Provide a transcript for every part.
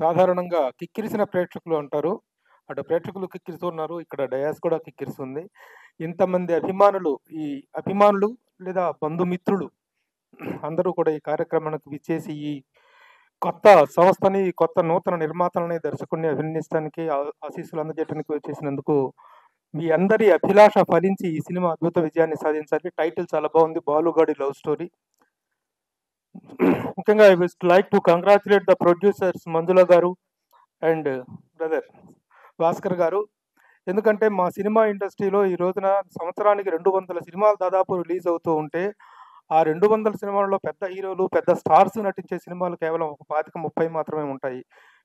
సాధారణంగా కిక్కిరిసిన ప్రేక్షకులు అంటారు. అటు ప్రేక్షకులు కిక్కిరిస్తున్నారు. ఇక్కడ డయాస్ కూడా కిక్కిరిస్తుంది. ఇంతమంది అభిమానులు, ఈ అభిమానులు లేదా బంధుమిత్రులు అందరూ కూడా ఈ కార్యక్రమానికి విచ్చేసి ఈ కొత్త సంస్థని, కొత్త నూతన నిర్మాతలని, దర్శకుడిని అభినందించడానికి, ఆశీస్సులు అందజేయడానికి వచ్చేసినందుకు మీ అందరి అభిలాష ఫలించి ఈ సినిమా అద్భుత విజయాన్ని సాధించాలి. టైటిల్ చాలా బాగుంది, 'బాలుగాడి లవ్ స్టోరీ'. ముఖ్యంగా I would like to congratulate the producers Manjula garu and brother Bhaskar గారు. ఎందుకంటే మా సినిమా ఇండస్ట్రీలో ఈ రోజున సంవత్సరానికి 200 సినిమాలు దాదాపు రిలీజ్ అవుతూ ఉంటే, ఆ 200 సినిమాల్లో పెద్ద హీరోలు, పెద్ద స్టార్స్ నటించే సినిమాలు కేవలం ఒక 25-30 మాత్రమే ఉంటాయి.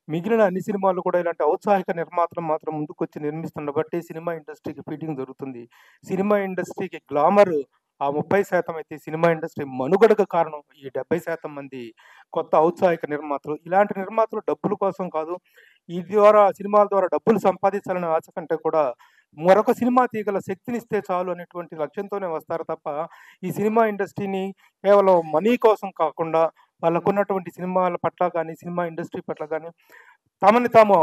మిగిలిన అన్ని సినిమాలు కూడా ఇలాంటి ఔత్సాహిక నిర్మాతలు మాత్రం ముందుకొచ్చి నిర్మిస్తున్న బట్టి సినిమా ఇండస్ట్రీకి ఫీడింగ్ జరుగుతుంది. సినిమా ఇండస్ట్రీకి గ్లామర్ ఆ 30% అయితే సినిమా ఇండస్ట్రీ మనుగడకు కారణం ఈ 70% మంది కొత్త ఔత్సాహిక నిర్మాతలు. ఇలాంటి నిర్మాతలు డబ్బుల కోసం కాదు, ఈ ద్వారా సినిమాల ద్వారా డబ్బులు సంపాదించాలనే ఆశ కంటే కూడా మరొక సినిమా తీయగల శక్తినిస్తే చాలు అనేటువంటి లక్ష్యంతోనే వస్తారు తప్ప, ఈ సినిమా ఇండస్ట్రీని కేవలం మనీ కోసం కాకుండా వాళ్ళకున్నటువంటి సినిమాల పట్ల కానీ, సినిమా ఇండస్ట్రీ పట్ల కానీ తమని తాము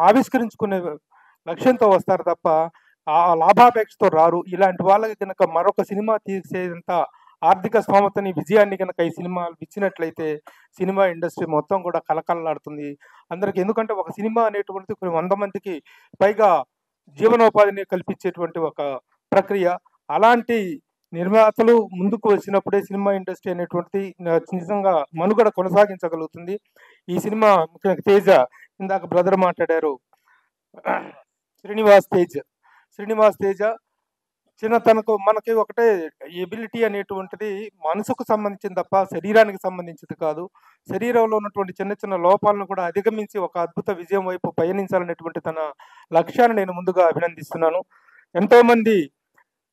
ఆవిష్కరించుకునే లక్ష్యంతో వస్తారు తప్ప ఆ లాభాపేక్షతో రారు. ఇలాంటి వాళ్ళకి కనుక మరొక సినిమా తీసేంత ఆర్థిక స్తోమతని, విజయాన్ని కనుక ఈ సినిమాలు ఇచ్చినట్లయితే సినిమా ఇండస్ట్రీ మొత్తం కూడా కలకలలాడుతుంది అందరికి. ఎందుకంటే ఒక సినిమా అనేటువంటిది కొన్ని 100 మందికి పైగా జీవనోపాధిని కల్పించేటువంటి ఒక ప్రక్రియ. అలాంటి నిర్మాతలు ముందుకు వచ్చినప్పుడే సినిమా ఇండస్ట్రీ అనేటువంటిది నిజంగా మనుగడ కొనసాగించగలుగుతుంది. ఈ సినిమా ముఖ్యంగా తేజ, ఇందాక బ్రదర్ మాట్లాడారు, శ్రీనివాస్ తేజ చిన్నతనకు మనకి ఒకటే ఎబిలిటీ అనేటువంటిది మనసుకు సంబంధించింది తప్ప శరీరానికి సంబంధించింది కాదు. శరీరంలో ఉన్నటువంటి చిన్న చిన్న లోపాలను కూడా అధిగమించి ఒక అద్భుత విజయం వైపు పయనించాలనేటువంటి తన లక్ష్యాన్ని నేను ముందుగా అభినందిస్తున్నాను. ఎంతోమంది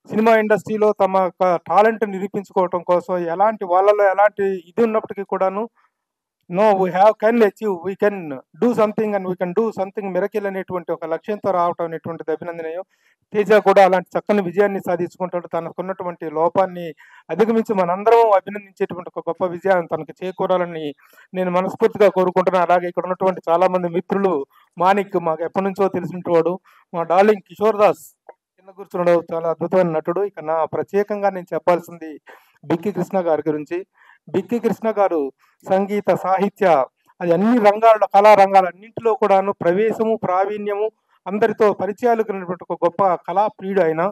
సినిమా ఇండస్ట్రీలో తమ యొక్క టాలెంట్ నిరూపించుకోవటం కోసం వాళ్ళలో ఎలాంటి ఇది ఉన్నప్పటికీ కూడాను no we can achieve, we can do something and we can do something miracle అనేటువంటి ఒక లక్ష్యంతో రావటం అనేటువంటిది అభినందనీయం. తేజ కూడా అలాంటి చక్కని విజయాన్ని సాధించుకుంటాడు. తనకున్నటువంటి లోపాన్ని అధిగమించి మనందరం అభినందించేటువంటి ఒక గొప్ప విజయాన్ని తనకు చేకూరాలని నేను మనస్ఫూర్తిగా కోరుకుంటున్నాను. అలాగే ఇక్కడ ఉన్నటువంటి చాలా మంది మిత్రులు, మాణిక్ మాకు ఎప్పటి నుంచో తెలిసినవాడు, మా డార్లింగ్ కిషోర్ దాస్ కింద కూర్చున్నాడు, చాలా అద్భుతమైన నటుడు. ఇక నా ప్రత్యేకంగా నేను చెప్పాల్సింది బిక్కి కృష్ణ గారి గురించి. బిక్కి కృష్ణ గారు సంగీత, సాహిత్య, అది అన్ని రంగాల్లో, కళా రంగాలన్నింటిలో కూడాను ప్రవేశము, ప్రావీణ్యము, అందరితో పరిచయాలు కలిగినటువంటి ఒక గొప్ప కళా ప్రియుడు ఆయన.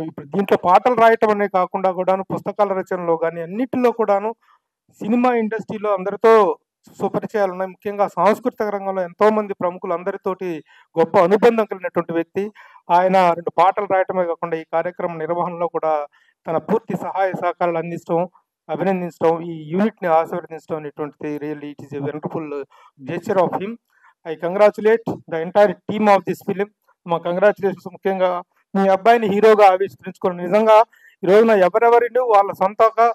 ఇప్పుడు దీంట్లో పాటలు రాయటం అనే కాకుండా కూడాను పుస్తకాల రచనలో కానీ అన్నింటిలో కూడాను సినిమా ఇండస్ట్రీలో అందరితో సుపరిచయాలు ఉన్నాయి. ముఖ్యంగా సాంస్కృతిక రంగంలో ఎంతో మంది ప్రముఖులు అందరితోటి గొప్ప అనుబంధం కలిగినటువంటి వ్యక్తి ఆయన. 2 పాటలు రాయటమే కాకుండా ఈ కార్యక్రమం నిర్వహణలో కూడా తన పూర్తి సహాయ సహకారాలు అందించడం, అభినందించడం, ఈ యూనిట్ని ఆశీర్వదించడం అనేటువంటిది really it is a wonderful gesture of him. I congratulate the entire team of this film. మా కంగ్రాచులేషన్స్. ముఖ్యంగా మీ అబ్బాయిని హీరోగా ఆవిష్కరించుకోవడం, నిజంగా ఈ రోజున ఎవరెవరిని వాళ్ళ సొంతంగా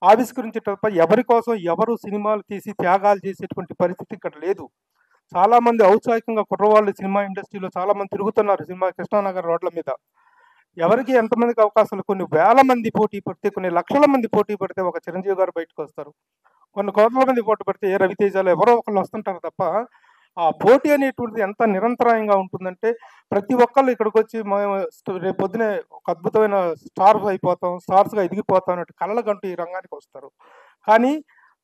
ఆవిష్కరించే తప్ప ఎవరి కోసం ఎవరు సినిమాలు తీసి త్యాగాలు చేసేటువంటి పరిస్థితి ఇక్కడ లేదు. చాలా మంది ఔత్సాహికంగా కుర్రవాళ్ళు సినిమా ఇండస్ట్రీలో చాలా మంది తిరుగుతున్నారు సినిమా కృష్ణానగర్ రోడ్ల మీద. ఎవరికి ఎంతమందికి అవకాశాలు, కొన్ని వేల మంది పోటీ పడితే, కొన్ని లక్షల మంది పోటీ పడితే ఒక చిరంజీవి గారు బయటకు వస్తారు, కొన్ని కోట్ల మంది పోటీ పడితే ఏ రవితేజాలు ఎవరో ఒకళ్ళు వస్తుంటారు తప్ప ఆ పోటీ అనేటువంటిది ఎంత నిరంతరాయంగా ఉంటుందంటే ప్రతి ఒక్కళ్ళు ఇక్కడికి వచ్చి రేపు పొద్దునే ఒక అద్భుతమైన స్టార్స్గా ఎదిగిపోతాం అన్నట్టు కళ్ళగంటూ ఈ రంగానికి వస్తారు. కానీ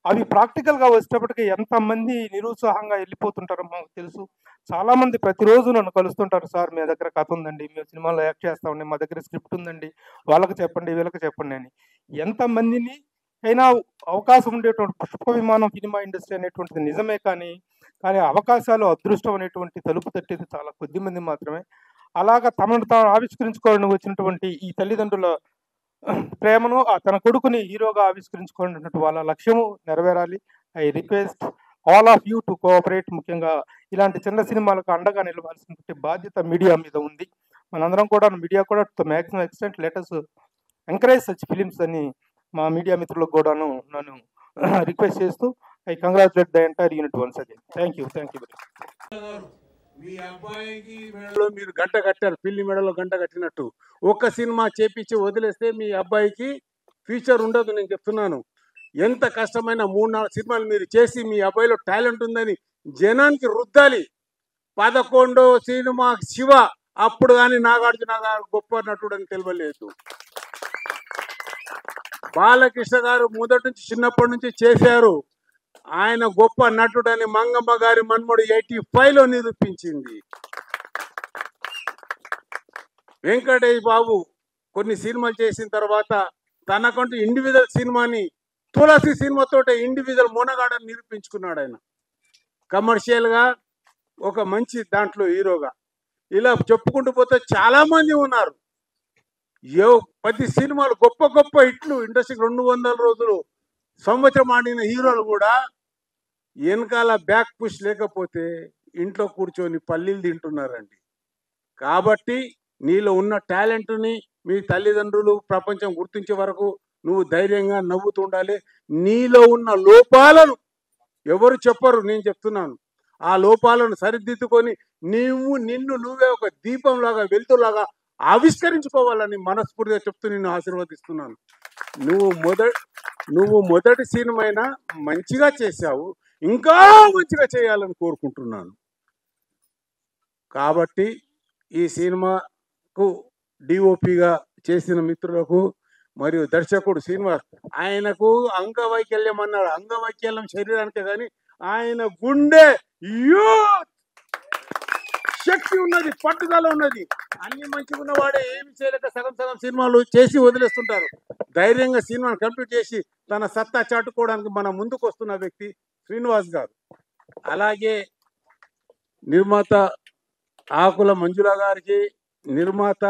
అవి ప్రాక్టికల్గా వచ్చేటప్పటికి ఎంతమంది నిరుత్సాహంగా వెళ్ళిపోతుంటారో మాకు తెలుసు. చాలామంది ప్రతిరోజు నన్ను కలుస్తుంటారు, సార్ మీ దగ్గర కథ ఉందండి, మేము సినిమాలో యాక్ట్ చేస్తామండి, మా దగ్గర స్క్రిప్ట్ ఉందండి, వాళ్ళకి చెప్పండి వీళ్ళకి చెప్పండి అని. ఎంతమందిని అయినా అవకాశం ఉండేటువంటి పుష్ప విమానం సినిమా ఇండస్ట్రీ అనేటువంటిది నిజమే, కానీ అవకాశాలు, అదృష్టం అనేటువంటి తలుపు తట్టేది చాలా కొద్ది మంది మాత్రమే. అలాగా తమను తాను ఆవిష్కరించుకోవాలని వచ్చినటువంటి ఈ తల్లిదండ్రుల ప్రేమను తన కొడుకుని హీరోగా ఆవిష్కరించుకున్నటువంటి వాళ్ళ లక్ష్యము నెరవేరాలి. I request all of you to cooperate. ముఖ్యంగా ఇలాంటి చిన్న సినిమాలకు అండగా నిలవాల్సినటువంటి బాధ్యత మీడియా మీద ఉంది. మనందరం కూడా, మీడియా కూడా to maximum extent letters encourage such films అని మా మీడియా మిత్రులకు కూడాను నన్ను రిక్వెస్ట్ చేస్తూ I congratulate the entire unit once again. Thank you. మీ అబ్బాయికి మెడలో మీరు గంట కట్టారు, పిల్లి మెడలో గంట కట్టినట్టు. ఒక్క సినిమా చేపించి వదిలేస్తే మీ అబ్బాయికి ఫ్యూచర్ ఉండదు. నేను చెప్తున్నాను, ఎంత కష్టమైన 3-4 సినిమాలు మీరు చేసి మీ అబ్బాయిలో టాలెంట్ ఉందని జనానికి రుద్దాలి. 11వ సినిమా శివ, అప్పుడు కానీ నాగార్జున గారు గొప్ప నటుడు అని తెలియలేదు. బాలకృష్ణ గారు మొదటి నుంచి చిన్నప్పటి నుంచి చేశారు. ఆయన గొప్ప నటుడని మంగమ్మ గారి మన్మడు 85లో నిరూపించింది. వెంకటేష్ బాబు కొన్ని సినిమాలు చేసిన తర్వాత తనకంటూ ఇండివిజువల్ సినిమాని తులసి సినిమాతోటే ఇండివిజువల్ మొనగాడని నిరూపించుకున్నాడు. ఆయన కమర్షియల్ గా ఒక మంచి దాంట్లో హీరోగా. ఇలా చెప్పుకుంటూ పోతే చాలా మంది ఉన్నారు. 10 సినిమాలు గొప్ప గొప్ప హిట్లు, ఇండస్ట్రీకి 200 రోజులు సంవత్సరం ఆడిన హీరోలు కూడా వెనకాల బ్యాక్ పుష్ లేకపోతే ఇంట్లో కూర్చొని పల్లీలు తింటున్నారండి. కాబట్టి నీలో ఉన్న టాలెంట్ని మీ తల్లిదండ్రులు ప్రపంచం గుర్తించే వరకు నువ్వు ధైర్యంగా నవ్వుతుండాలి. నీలో ఉన్న లోపాలను ఎవరు చెప్పరు, నేను చెప్తున్నాను. ఆ లోపాలను సరిదిద్దుకొని నిన్ను నువ్వే ఒక దీపంలాగా వెలుతురులాగా ఆవిష్కరించుకోవాలని మనస్ఫూర్తిగా చెప్తూ నిన్ను ఆశీర్వదిస్తున్నాను. నువ్వు మొదటి సినిమా అయినా మంచిగా చేశావు, ఇంకా మంచిగా చేయాలని కోరుకుంటున్నాను. కాబట్టి ఈ సినిమాకు డిఓపిగా చేసిన మిత్రులకు మరియు దర్శకుడు శ్రీనివాస్, ఆయనకు అంగవైకల్యం అన్నాడు. అంగవైకల్యం శరీరానికే కానీ ఆయన గుండె శక్తి ఉన్నది, పట్టుదల ఉన్నది. అన్ని మంచిగా ఉన్నవాడే ఏమి చేయలేక సగం సగం సినిమాలు చేసి వదిలేస్తుంటారు. ధైర్యంగా సినిమాను కంప్లీట్ చేసి తన సత్తా చాటుకోవడానికి మన ముందుకు వస్తున్న వ్యక్తి శ్రీనివాస్ గారు. అలాగే నిర్మాత ఆకుల మంజుల గారికి, నిర్మాత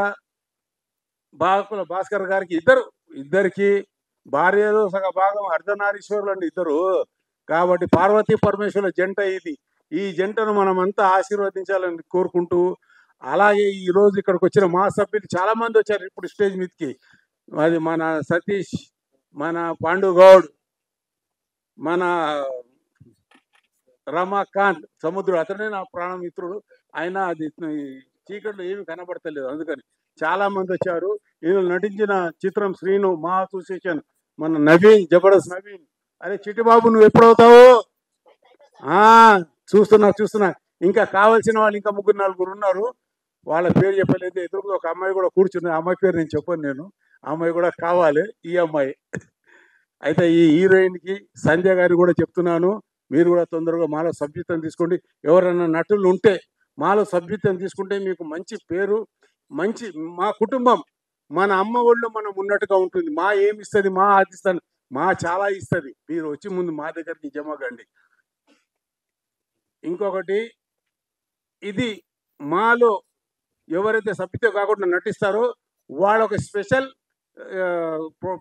ఆకుల భాస్కర్ గారికి, ఇద్దరికి భార్యలు సగ భాగం అర్ధనారీశ్వరులు అండి ఇద్దరు. కాబట్టి పార్వతీ పరమేశ్వరుల జంట ఇది. ఈ జంటను మనం అంతా ఆశీర్వదించాలని కోరుకుంటూ, అలాగే ఈ రోజు ఇక్కడికి వచ్చిన మా సభ్యులు చాలా మంది వచ్చారు ఇప్పుడు స్టేజ్ మీదకి. అది మన సతీష్, మన పాండుగౌడ్, మన రమాకాంత్ సముద్రుడు, అతనే నా ప్రాణ మిత్రుడు. ఆయన అది చీకట్లో ఏమి కనబడతలేదు, అందుకని చాలా మంది వచ్చారు. ఈయన నటించిన చిత్రం శ్రీను, మా అసోసియేషన్, మన నవీన్, జబర్దస్త్ నవీన్. అరే చిట్టిబాబు నువ్వు ఎప్పుడవుతావు? చూస్తున్నా. ఇంకా కావాల్సిన వాళ్ళు ఇంకా 3-4 ఉన్నారు. వాళ్ళ పేరు చెప్పలేదు. ఎదురుగా ఒక అమ్మాయి కూడా కూర్చుంది. ఆ అమ్మాయి పేరు నేను చెప్పను. నేను ఆ అమ్మాయి కూడా కావాలి, ఈ అమ్మాయి. అయితే ఈ హీరోయిన్కి సంధ్య గారికి కూడా చెప్తున్నాను, మీరు కూడా తొందరగా మాలో సభ్యత్వం తీసుకోండి. ఎవరైనా నటులు ఉంటే మాలో సభ్యత్వం తీసుకుంటే మీకు మంచి పేరు, మంచి మా కుటుంబం, మన అమ్మ ఒళ్ళు మనం ఉన్నట్టుగా ఉంటుంది. మా ఏమి ఇస్తుంది, మా ఆదిస్తాను, మా చాలా ఇస్తుంది. మీరు వచ్చి ముందు మా దగ్గరికి జమగండి. ఇంకొకటి, ఇది మాలో ఎవరైతే సభ్యత్వం కాకుండా నటిస్తారో వాళ్ళొక స్పెషల్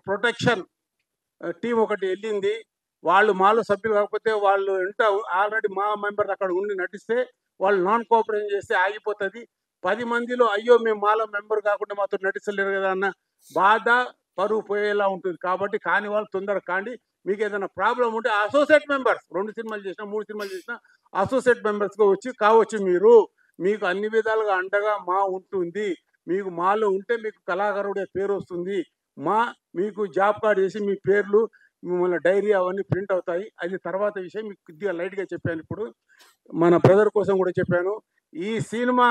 ప్రొటెక్షన్ టీం ఒకటి వెళ్ళింది. వాళ్ళు మాలో సభ్యులు కాకపోతే వాళ్ళు ఎంత ఆల్రెడీ మా మెంబర్ అక్కడ ఉండి నటిస్తే వాళ్ళు నాన్ కోఆపరేషన్ చేస్తే ఆగిపోతుంది. 10 మందిలో అయ్యో మేము మాలో మెంబర్ కాకుండా మాతో నటిస్తలేరు కదా అన్న బాధ, పరువు పోయేలా ఉంటుంది. కాబట్టి కాని వాళ్ళు తొందరగా కాండి. మీకు ఏదైనా ప్రాబ్లం ఉంటే అసోసియేట్ మెంబర్స్, 2 సినిమాలు చేసినా 3 సినిమాలు చేసినా అసోసియేట్ మెంబర్స్గా వచ్చి కావచ్చు. మీకు అన్ని విధాలుగా అండగా మా ఉంటుంది. మీకు మాలో ఉంటే మీకు కళాకారుడే పేరు వస్తుంది. మీకు జాబ్ కార్డ్ చేసి మీ పేర్లు, మిమ్మల్ని డైరీ అవన్నీ ప్రింట్ అవుతాయి. అది తర్వాత విషయం. మీకు కొద్దిగా లైట్గా చెప్పాను. ఇప్పుడు మన బ్రదర్ కోసం కూడా చెప్పాను. ఈ సినిమా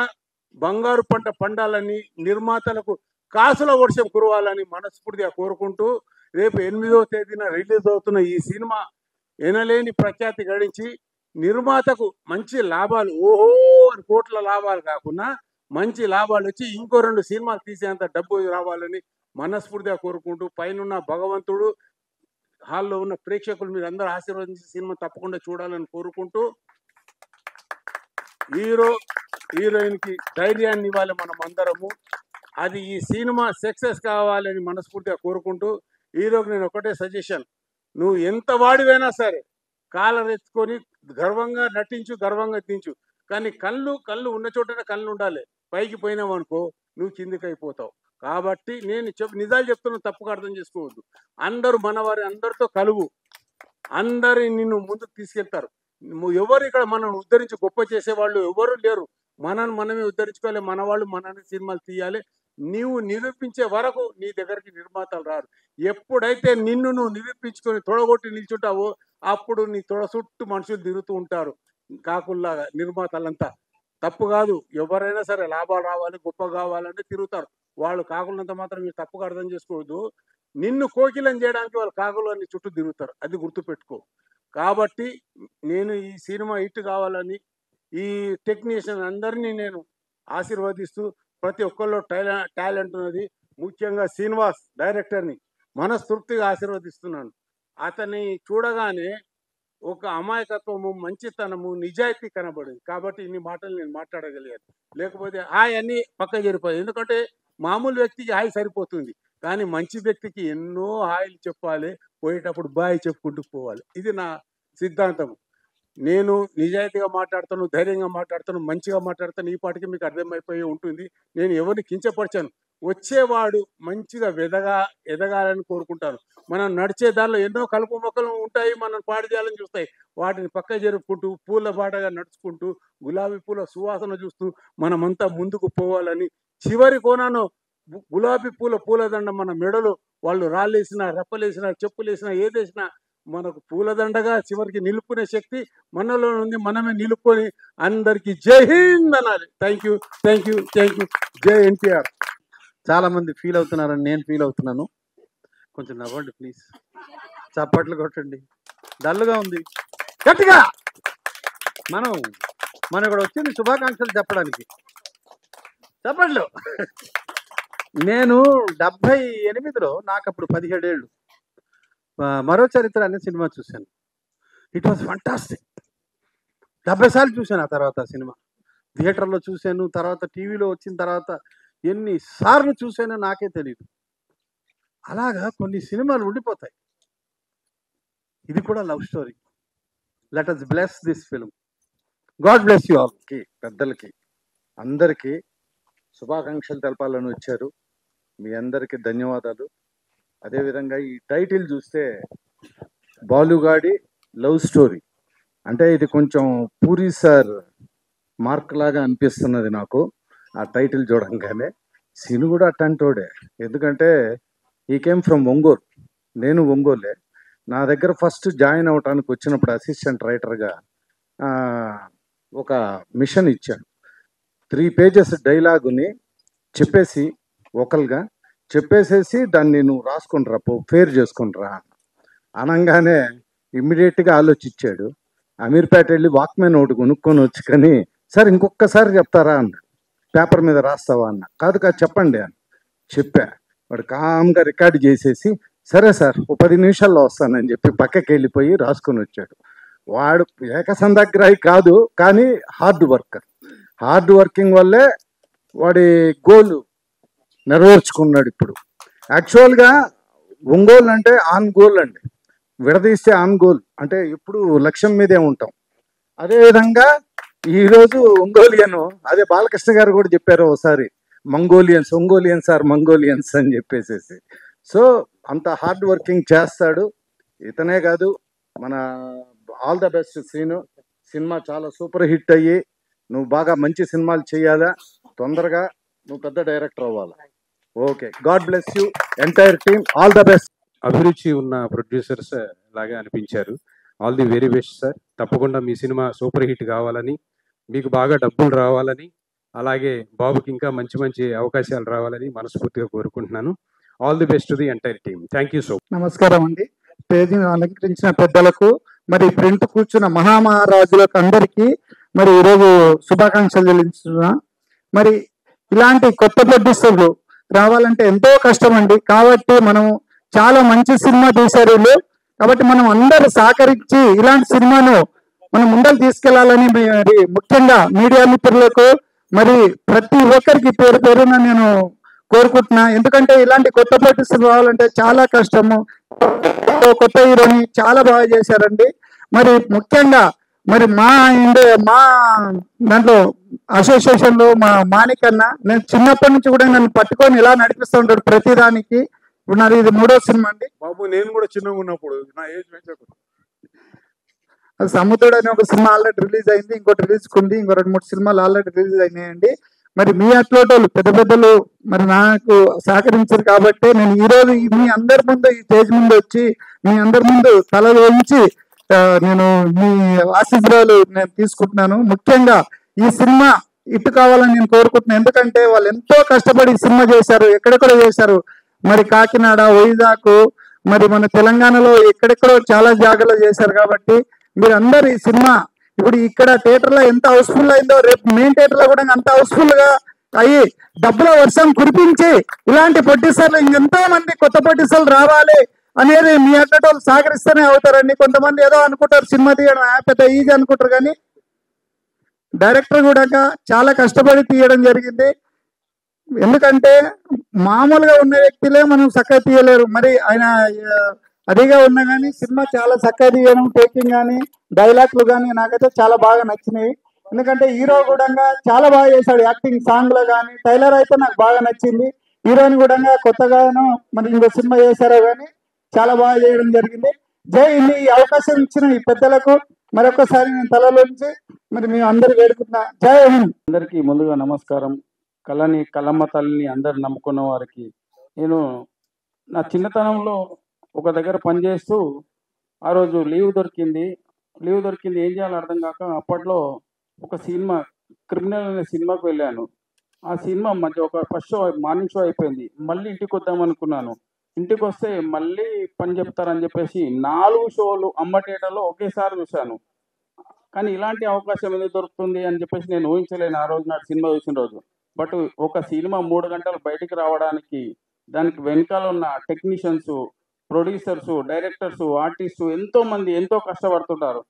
బంగారు పంట పండాలని, నిర్మాతలకు కాసుల వర్షం కురవాలని మనస్ఫూర్తిగా కోరుకుంటూ, రేపు 8వ తేదీన రిలీజ్ అవుతున్న ఈ సినిమా ఎనలేని ప్రఖ్యాతి గడించి నిర్మాతకు మంచి లాభాలు, అని కోట్ల లాభాలు కాకుండా మంచి లాభాలు వచ్చి ఇంకో 2 సినిమాలు తీసేంత డబ్బు రావాలని మనస్ఫూర్తిగా కోరుకుంటూ, పైన భగవంతుడు, హాల్లో ఉన్న ప్రేక్షకులు మీరు అందరూ ఆశీర్వదించి సినిమా తప్పకుండా చూడాలని కోరుకుంటూ, హీరోయిన్కి ధైర్యాన్ని ఇవ్వాలి మనం అందరము. అది ఈ సినిమా సక్సెస్ కావాలని మనస్ఫూర్తిగా కోరుకుంటూ, హీరోకి నేను ఒకటే సజెషన్, నువ్వు ఎంత వాడివైనా సరే కాలర్ ఎత్తుకొని గర్వంగా నటించు, గర్వంగా దించు. కానీ కళ్ళు ఉన్న చోటనే కళ్ళు ఉండాలి. పైకి పోయినావు అనుకో నువ్వు కిందికి అయిపోతావు. కాబట్టి నేను నిజాలు చెప్తున్నా, తప్పుగా అర్థం చేసుకోవద్దు. అందరూ మనవారి, అందరితో కలువు, అందరి నిన్ను ముందుకు తీసుకెళ్తారు. ఎవరు ఇక్కడ మనం ఉద్ధరించి గొప్ప చేసేవాళ్ళు ఎవరు లేరు. మనమే ఉద్ధరించుకోవాలి. మన వాళ్ళు మనని సినిమాలు తీయాలి. నీవు నిరూపించే వరకు నీ దగ్గరికి నిర్మాతలు రారు. ఎప్పుడైతే నిన్ను నువ్వు నిరూపించుకొని తొడగొట్టి నిల్చుంటావో అప్పుడు నీ తొడ చుట్టూ మనుషులు తిరుగుతూ ఉంటారు. కాకుల్లాగా నిర్మాతలంతా. తప్పు కాదు, ఎవరైనా సరే లాభాలు రావాలి, గొప్ప కావాలని తిరుగుతారు. వాళ్ళు కాకులంతా మాత్రం మీరు తప్పుగా అర్థం చేసుకోవద్దు. నిన్ను కోకిలం చేయడానికి వాళ్ళు కాకులు అన్ని చుట్టూ తిరుగుతారు, అది గుర్తుపెట్టుకో. కాబట్టి నేను ఈ సినిమా హిట్ కావాలని ఈ టెక్నీషియన్ అందరినీ నేను ఆశీర్వదిస్తూ, ప్రతి ఒక్కళ్ళు టాలెంట్ ఉన్నది, ముఖ్యంగా శ్రీనివాస్ డైరెక్టర్ని మనస్తృప్తిగా ఆశీర్వదిస్తున్నాను. అతన్ని చూడగానే ఒక అమాయకత్వము, మంచితనము, నిజాయితీ కనబడింది. కాబట్టి ఇన్ని మాటలు నేను మాట్లాడగలిగాను. లేకపోతే హాయ్ అన్ని పక్క జరిపోయాయి. ఎందుకంటే మామూలు వ్యక్తికి హాయ్ సరిపోతుంది, కానీ మంచి వ్యక్తికి ఎన్నో హాయిలు చెప్పాలి, పోయేటప్పుడు బాయ్ చెప్పుకుంటూ పోవాలి. ఇది నా సిద్ధాంతం. నేను నిజాయితీగా మాట్లాడతాను, ధైర్యంగా మాట్లాడతాను, మంచిగా మాట్లాడతాను. ఈ పాటికి మీకు అర్థమైపోయి ఉంటుంది. నేను ఎవరిని కించపరిచాను. వచ్చేవాడు మంచిగా ఎదగాలని కోరుకుంటాను. మనం నడిచే దానిలో ఎన్నో కలుపు మొక్కలు ఉంటాయి, మనం పాడు చేయాలని చూస్తాయి. వాటిని పక్క జరుపుకుంటూ, పూల బాటగా నడుచుకుంటూ, గులాబీ పూల సువాసన చూస్తూ మనమంతా ముందుకు పోవాలని, చివరి కోణను గులాబీ పూలదండ మన మెడలో వాళ్ళు రాళ్ళేసినా, రెప్పలేసినా, చెప్పులేసినా, ఏదేసినా మనకు పూలదండగా చివరికి నిలుపుకునే శక్తి మనలో ఉంది. మనమే నిలుపుకొని అందరికీ జై హింద్ అనాలి. Thank you, thank you, thank you. జై ఎన్టీఆర్. చాలా మంది ఫీల్ అవుతున్నారని నేను ఫీల్ అవుతున్నాను. కొంచెం నవ్వండి ప్లీజ్, చప్పట్లు కొట్టండి. డల్గా ఉంది, గట్టిగా. మనం ఇక్కడ వచ్చింది శుభాకాంక్షలు చెప్పడానికి. చప్పట్లు. నేను 78లో, నాకు అప్పుడు 17 ఏళ్ళు, మరో చరిత్ర అనే సినిమా చూశాను. It was fantastic. 70 సార్లు చూశాను. ఆ తర్వాత సినిమా థియేటర్లో చూశాను, తర్వాత టీవీలో వచ్చిన తర్వాత ఎన్నిసార్లు చూశానో నాకే తెలియదు. అలాగా కొన్ని సినిమాలు ఉండిపోతాయి. ఇది కూడా love story. Let us bless this film. God bless you all. పెద్దలకి అందరికీ శుభాకాంక్షలు తెలపాలని వచ్చారు. మీ అందరికీ ధన్యవాదాలు. అదేవిధంగా ఈ టైటిల్ చూస్తే బాలుగాడి లవ్ స్టోరీ అంటే ఇది కొంచెం పూరి సార్ మార్క్ లాగా అనిపిస్తున్నది నాకు ఆ టైటిల్ చూడంగానే. సీను కూడా అట్టంటోడే, ఎందుకంటే ఈ కేమ్ ఫ్రమ్ ఒంగోలు, నేను ఒంగోలే. నా దగ్గర ఫస్ట్ జాయిన్ అవడానికి వచ్చినప్పుడు అసిస్టెంట్ రైటర్గా ఒక మిషన్ ఇచ్చాడు. 3 పేజెస్ డైలాగుని చెప్పేసి ఒకల్గా చెప్పేసేసి దాన్ని నువ్వు రాసుకొని రా, ఫేర్ చేసుకొని రా అనగానే ఇమ్మీడియట్గా ఆలోచించాడు. అమీర్పేట వెళ్ళి వాక్మెన్ ఒకటి కొనుక్కొని వచ్చి, కానీ సార్ ఇంకొకసారి చెప్తారా అన్నాడు. పేపర్ మీద రాస్తావా అన్న. కాదు చెప్పండి అని చెప్పా. వాడు కామ్గా రికార్డు చేసేసి సరే సార్ 10 నిమిషాల్లో వస్తానని చెప్పి పక్కకి వెళ్ళిపోయి రాసుకొని వచ్చాడు. వాడు ఏకసంధాగ్రాహి కాదు, కానీ హార్డ్ వర్కర్. హార్డ్ వర్కింగ్ వల్లే వాడి గోల్ నెరవేర్చుకున్నాడు. ఇప్పుడు యాక్చువల్గా ఒంగోలు అంటే ఆన్ గోల్ అండి, విడదీస్తే ఆన్ గోల్ అంటే ఎప్పుడు లక్ష్యం మీదే ఉంటాం. అదేవిధంగా ఈరోజు ఒంగోలియను, అదే బాలకృష్ణ గారు కూడా చెప్పారు ఒకసారి, ఒంగోలియన్స్ ఆర్ మంగోలియన్స్ అని చెప్పేసేసి. సో అంత హార్డ్ వర్కింగ్ చేస్తాడు. ఇతనే కాదు, మన all the best Srinu. Cinema చాలా సూపర్ హిట్ అయ్యి నువ్వు బాగా మంచి సినిమాలు చేయాలా, తొందరగా నువ్వు పెద్ద డైరెక్టర్ అవ్వాలి. Okay, God bless you entire team, all the best. అభిరుచి ఉన్న ప్రొడ్యూసర్స్ లాగా అనిపించారు. All the very best sir. తప్పకుండా మీ సినిమా సూపర్ హిట్ కావాలని, మీకు బాగా డబ్బులు రావాలని, అలాగే బాబుకి ఇంకా మంచి మంచి అవకాశాలు రావాలని మనస్ఫూర్తిగా కోరుకుంటున్నాను. All the best to the entire team. Thank you so much. నమస్కారం అండి. స్టేజ్ని అలంకరించిన పెద్దలకు, మరి ప్రింట్ కూర్చున్న మహామహారాజులకు అందరికీ మరి ఈరోజు శుభాకాంక్షలు చెల్లిస్తున్నా. మరి ఇలాంటి కొత్త ప్రొడ్యూసర్లు రావాలంటే ఎంతో కష్టం అండి. కాబట్టి మనం చాలా మంచి సినిమా తీశారు వీళ్ళు. కాబట్టి మనం అందరూ సహకరించి ఇలాంటి సినిమాను మనం ముందరు తీసుకెళ్లాలని మరి ముఖ్యంగా మీడియా మిత్రులకు మరి ప్రతి ఒక్కరికి పేరు పేరున నేను కోరుకుంటున్నా. ఎందుకంటే ఇలాంటి కొత్త ప్రొడ్యూసర్ రావాలంటే చాలా కష్టము. కొత్త హీరోని చాలా బాగా చేశారండి. మరి ముఖ్యంగా మరి మా దాంట్లో అసోసియేషన్ లో మా మాణికన్న, నేను చిన్నప్పటి నుంచి కూడా నన్ను పట్టుకొని ఇలా నడిపిస్తూ ఉంటాడు ప్రతిదానికి. ఇప్పుడు నాది ఇది 3వ సినిమా అండి. బాబు నేను కూడా చిన్నగా ఉన్నప్పుడు, నా ఏజ్ పెంచకు. సముద్రుడు అనే ఒక సినిమా ఆల్రెడీ రిలీజ్ అయింది, ఇంకోటి రిలీజ్ ఉంది, ఇంకో 2-3 సినిమాలు ఆల్రెడీ రిలీజ్ అయినాయండి. మరి మీ అట్లోటోళ్ళు పెద్దలు మరి నాకు సహకరించారు కాబట్టి నేను ఈ రోజు మీ అందరి ముందు ఈ స్టేజ్ ముందు వచ్చి మీ అందరి ముందు తల వంచి నేను మీ ఆశీర్వాదాలు నేను తీసుకుంటున్నాను. ముఖ్యంగా ఈ సినిమా ఇటు కావాలని నేను కోరుకుంటున్నాను. ఎందుకంటే వాళ్ళు ఎంతో కష్టపడి ఈ సినిమా చేశారు, ఎక్కడెక్కడో చేశారు. మరి కాకినాడ, వైజాగ్, మరి మన తెలంగాణలో ఎక్కడెక్కడో చాలా జాగాలో చేశారు. కాబట్టి మీరు అందరు ఈ సినిమా ఇప్పుడు ఇక్కడ థియేటర్ లో ఎంత హౌస్ఫుల్ అయిందో రేపు మెయిన్ థియేటర్ లో కూడా అంత హౌస్ఫుల్ గా అయ్యి డబ్బుల వర్షం కురిపించి ఇలాంటి ప్రొడ్యూసర్లు ఇంకెంతో మంది కొత్త ప్రొడ్యూసర్లు రావాలి అనేది మీ అక్కటోళ్ళు సహకరిస్తూనే అవుతారండి. కొంతమంది ఏదో అనుకుంటారు సినిమా తీయడం పెద్ద ఈజీ అనుకుంటారు, కానీ డైరెక్టర్ కూడా చాలా కష్టపడి తీయడం జరిగింది. ఎందుకంటే మామూలుగా ఉన్న వ్యక్తులే మనం చక్కగా తీయలేరు. మరి ఆయన అదిగా ఉన్నా కానీ సినిమా చాలా చక్కగా తీయడం, టేకింగ్ కానీ డైలాగ్లు కానీ నాకైతే చాలా బాగా నచ్చినాయి. ఎందుకంటే హీరో కూడా చాలా బాగా చేశాడు యాక్టింగ్, సాంగ్ లో కానీ. టైలర్ అయితే నాకు బాగా నచ్చింది. హీరోయిన్ కూడా కొత్తగాను మరి ఇంకో సినిమా చేశారో కానీ చాలా బాగా చేయడం జరిగింది. జై హింద్. ఈ అవకాశం ఇచ్చిన ఈ పెద్దలకు మరొకసారి నేను తలలోంచి మరి మేము అందరు వేడుకుంటున్నా. జై హింద్. అందరికీ ముందుగా నమస్కారం. కలమ్మ తల్లిని అందరు నమ్ముకున్న వారికి, నేను నా చిన్నతనంలో ఒక దగ్గర పనిచేస్తూ ఆ రోజు లీవ్ దొరికింది. ఏం చేయాలో అర్థం కాక అప్పట్లో ఒక సినిమా క్రిమినల్ అనే సినిమాకి వెళ్ళాను. ఆ సినిమా మధ్య ఒక ఫస్ట్ షో మార్నింగ్ షో అయిపోయింది. మళ్ళీ ఇంటికి వద్దాం అనుకున్నాను. ఇంటికి వస్తే మళ్ళీ పని చెప్తారని చెప్పేసి 4 షోలు అమ్మ థియేటర్లో ఒకేసారి చూశాను. కానీ ఇలాంటి అవకాశం ఎందుకు దొరుకుతుంది అని చెప్పేసి నేను ఊహించలేను ఆ రోజు నాడు సినిమా చూసిన రోజు. బట్ ఒక సినిమా 3 గంటలు బయటికి రావడానికి దానికి వెనకాల ఉన్న టెక్నీషియన్స్, ప్రొడ్యూసర్స్, డైరెక్టర్స్, ఆర్టిస్టు ఎంతో మంది ఎంతో కష్టపడుతుంటారు.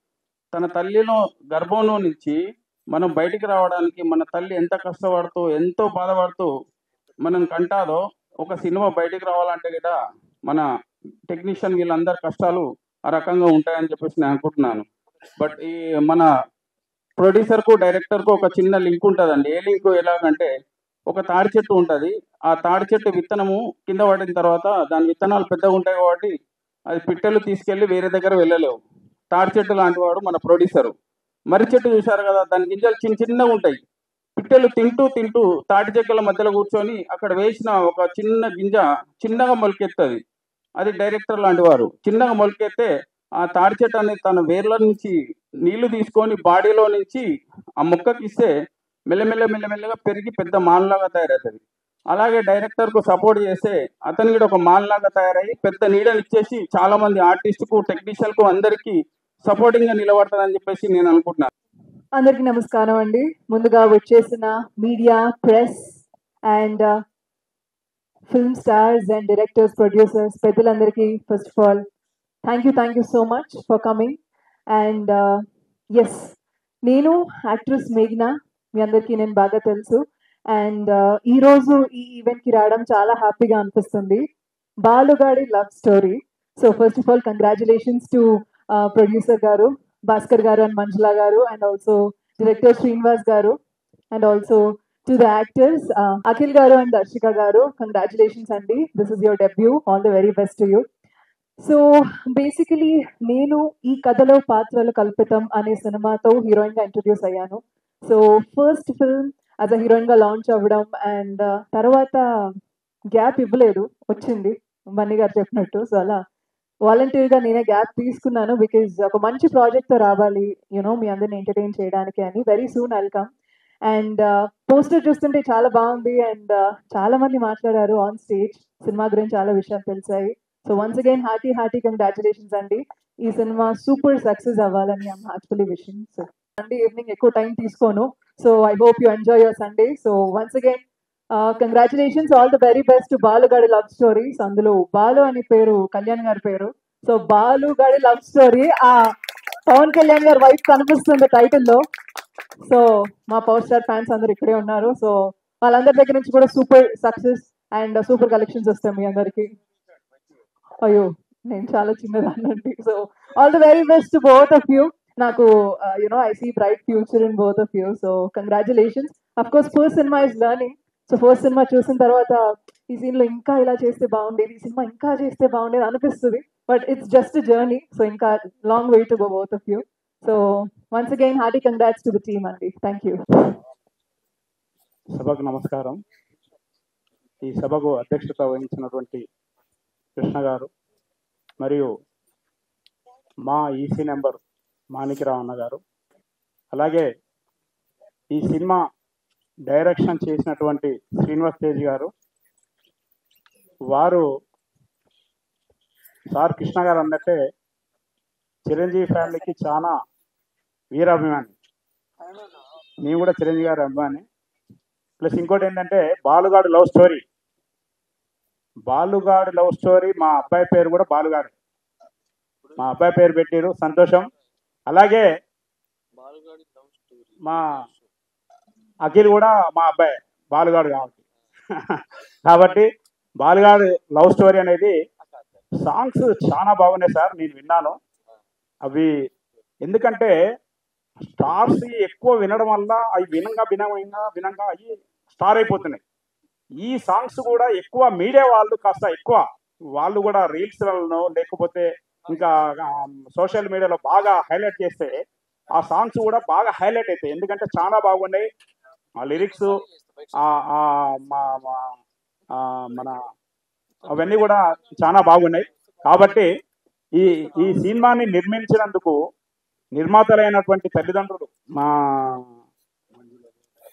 తన తల్లిలో గర్భంలో నుంచి మనం బయటికి రావడానికి మన తల్లి ఎంత కష్టపడుతూ ఎంతో బాధపడుతూ మనం కంటాదో, ఒక సినిమా బయటికి రావాలంటే కూడా మన టెక్నీషియన్ వీళ్ళందరి కష్టాలు ఆ రకంగా ఉంటాయని చెప్పేసి నేను అనుకుంటున్నాను. బట్ ఈ మన ప్రొడ్యూసర్కు డైరెక్టర్కు ఒక చిన్న లింక్ ఉంటుందండి. ఏ లింక్ ఎలాగంటే, ఒక తాడి చెట్టు ఉంటుంది. ఆ తాడి చెట్టు విత్తనము కింద పడిన తర్వాత దాని విత్తనాలు పెద్దగా ఉంటాయి కాబట్టి అది పిట్టలు తీసుకెళ్ళి వేరే దగ్గర వెళ్ళలేవు. తాడి చెట్టు లాంటి వాడు మన ప్రొడ్యూసరు. మర్రి చెట్టు చూశారు కదా, దాని గింజలు చిన్నగా ఉంటాయి. పిట్టలు తింటూ తాటి చెక్కల మధ్యలో కూర్చొని అక్కడ వేసిన ఒక చిన్న గింజ చిన్నగా మొలకెత్తది. అది డైరెక్టర్ లాంటి వారు. చిన్నగా మొలకెత్తే ఆ తాడి చెట్టు అనేది తన వేర్ల నుంచి నీళ్లు తీసుకొని బాడీలో నుంచి ఆ మొక్కకి ఇస్తే మెల్లమెల్లగా పెరిగి పెద్ద మాన్లాగా తయారవుతుంది. అలాగే డైరెక్టర్కు సపోర్ట్ చేస్తే అతను కూడా ఒక మాన్లాగా తయారయ్యి పెద్ద నీడని ఇచ్చేసి చాలా మంది ఆర్టిస్టుకు, టెక్నీషియన్కు అందరికీ సపోర్టింగ్గా నిలబడతారని చెప్పేసి నేను అనుకుంటున్నాను. అందరికీ నమస్కారం అండి. ముందుగా వచ్చేసిన media, press and film stars and directors, producers, పెద్దలందరికీ first of all thank you so much for coming. And yes, నేను యాక్ట్రెస్ మేఘ్నా, మీ అందరికీ నేను బాగా తెలుసు. అండ్ ఈరోజు ఈ ఈవెంట్కి రావడం చాలా హ్యాపీగా అనిపిస్తుంది. బాలుగాడి love story. So first of all congratulations to producer garu Bhaskar గారు అండ్ మంజులా గారు, అండ్ ఆల్సో డైరెక్టర్ శ్రీనివాస్ గారు, and also to the actors Akhil గారు అండ్ దర్శిక గారు. కంగ్రాచులేషన్స్ అండి, this is your debut. All the very best to you. So basically నేను ఈ కథలో పాత్రలు కల్పితం అనే సినిమాతో హీరోయిన్ గా ఇంట్రడ్యూస్ అయ్యాను. So first film as a heroine గా లాంచ్ అవ్వడం, అండ్ తర్వాత గ్యాప్ ఇవ్వలేదు, వచ్చింది మణి గారు చెప్పినట్టు. సో అలా వాలంటీర్గా నేనే గ్యాప్ తీసుకున్నాను, బికాజ్ ఒక మంచి ప్రాజెక్ట్తో రావాలి యూనో మీ అందరిని ఎంటర్టైన్ చేయడానికి అని. Very soon I'll come. And poster చూస్తుంటే చాలా బాగుంది, అండ్ చాలా మంది మాట్లాడారు ఆన్ స్టేజ్. సినిమా గురించి చాలా విషయాలు తెలిసాయి. So once again hearty congratulations అండి. ఈ సినిమా సూపర్ సక్సెస్ అవ్వాలని I'm heartfully wishing. So Sunday evening ఎక్కువ టైం తీసుకోను. So I hope you enjoy your Sunday. So once again congratulations, all the very best. బాలుగాడి లవ్ స్టోరీస్, అందులో బాలు అని పేరు కళ్యాణ్ గారి పేరు. సో బాలుగాడి లవ్ స్టోరీ, ఆ పవన్ కళ్యాణ్ గారి వైఫ్ కనిపిస్తుంది టైటిల్లో. సో మా పవర్ స్టార్ ఫ్యాన్స్ అందరు ఇక్కడే ఉన్నారు. సో వాళ్ళందరి దగ్గర నుంచి కూడా super success and super collections వస్తాయి మీ అందరికి. అయ్యో నేను చాలా చిన్నదాన్నండి. So all the very best both of you. నాకు I see bright future in both of you. So congratulations. Of course first సినిమా ఇస్ లర్నింగ్. సో ఫస్ట్ సినిమా చూసిన తర్వాత ఈ సీన్ లో ఇంకా ఇలా చేస్తే బాగుండేది, ఈ సినిమా ఇంకా చేస్తే బాగుండేది అనిపిస్తుంది. But it's just journey. So ఇంకా long way to go both of you. So once again hearty congrats to the team అండి. Thank you. సభకు నమస్కారం. ఈ సభకు అధ్యక్షత వహించినటువంటి కృష్ణ గారు మరియు మా ఈసీ నెంబర్ మాణిక్యరావు అన్న గారు, అలాగే ఈ సినిమా డైరెక్షన్ చేసినటువంటి శ్రీనివాస్ తేజ్ గారు, వారు సార్ కృష్ణ గారు అన్నట్టే చిరంజీవి ఫ్యామిలీకి చాలా వీరాభిమాని. మేము కూడా చిరంజీవి గారి అభిమాని. ప్లస్ ఇంకోటి ఏంటంటే బాలుగాడు లవ్ స్టోరీ, బాలుగాడు లవ్ స్టోరీ మా అబ్బాయి పేరు కూడా బాలుగాడు, మా అబ్బాయి పేరు పెట్టారు, సంతోషం. అలాగే మా అఖిల్ కూడా మా అబ్బాయి బాలుగాడు కాబట్టి బాలుగాడు లవ్ స్టోరీ అనేది సాంగ్స్ చాలా బాగున్నాయి సార్, నేను విన్నాను అవి. ఎందుకంటే స్టార్స్ ఎక్కువ వినడం వల్ల అవి వినంగా అవి స్టార్ అయిపోతున్నాయి. ఈ సాంగ్స్ కూడా ఎక్కువ మీడియా వాళ్ళు కాస్త ఎక్కువ వాళ్ళు కూడా రీల్స్లలో లేకపోతే ఇంకా సోషల్ మీడియాలో బాగా హైలైట్ చేస్తే ఆ సాంగ్స్ కూడా బాగా హైలైట్ అవుతాయి. ఎందుకంటే చాలా బాగున్నాయి ఆ లిరిక్స్, మన అవన్నీ కూడా చాలా బాగున్నాయి. కాబట్టి ఈ సినిమాని నిర్మించినందుకు నిర్మాతలైనటువంటి తల్లిదండ్రులు మా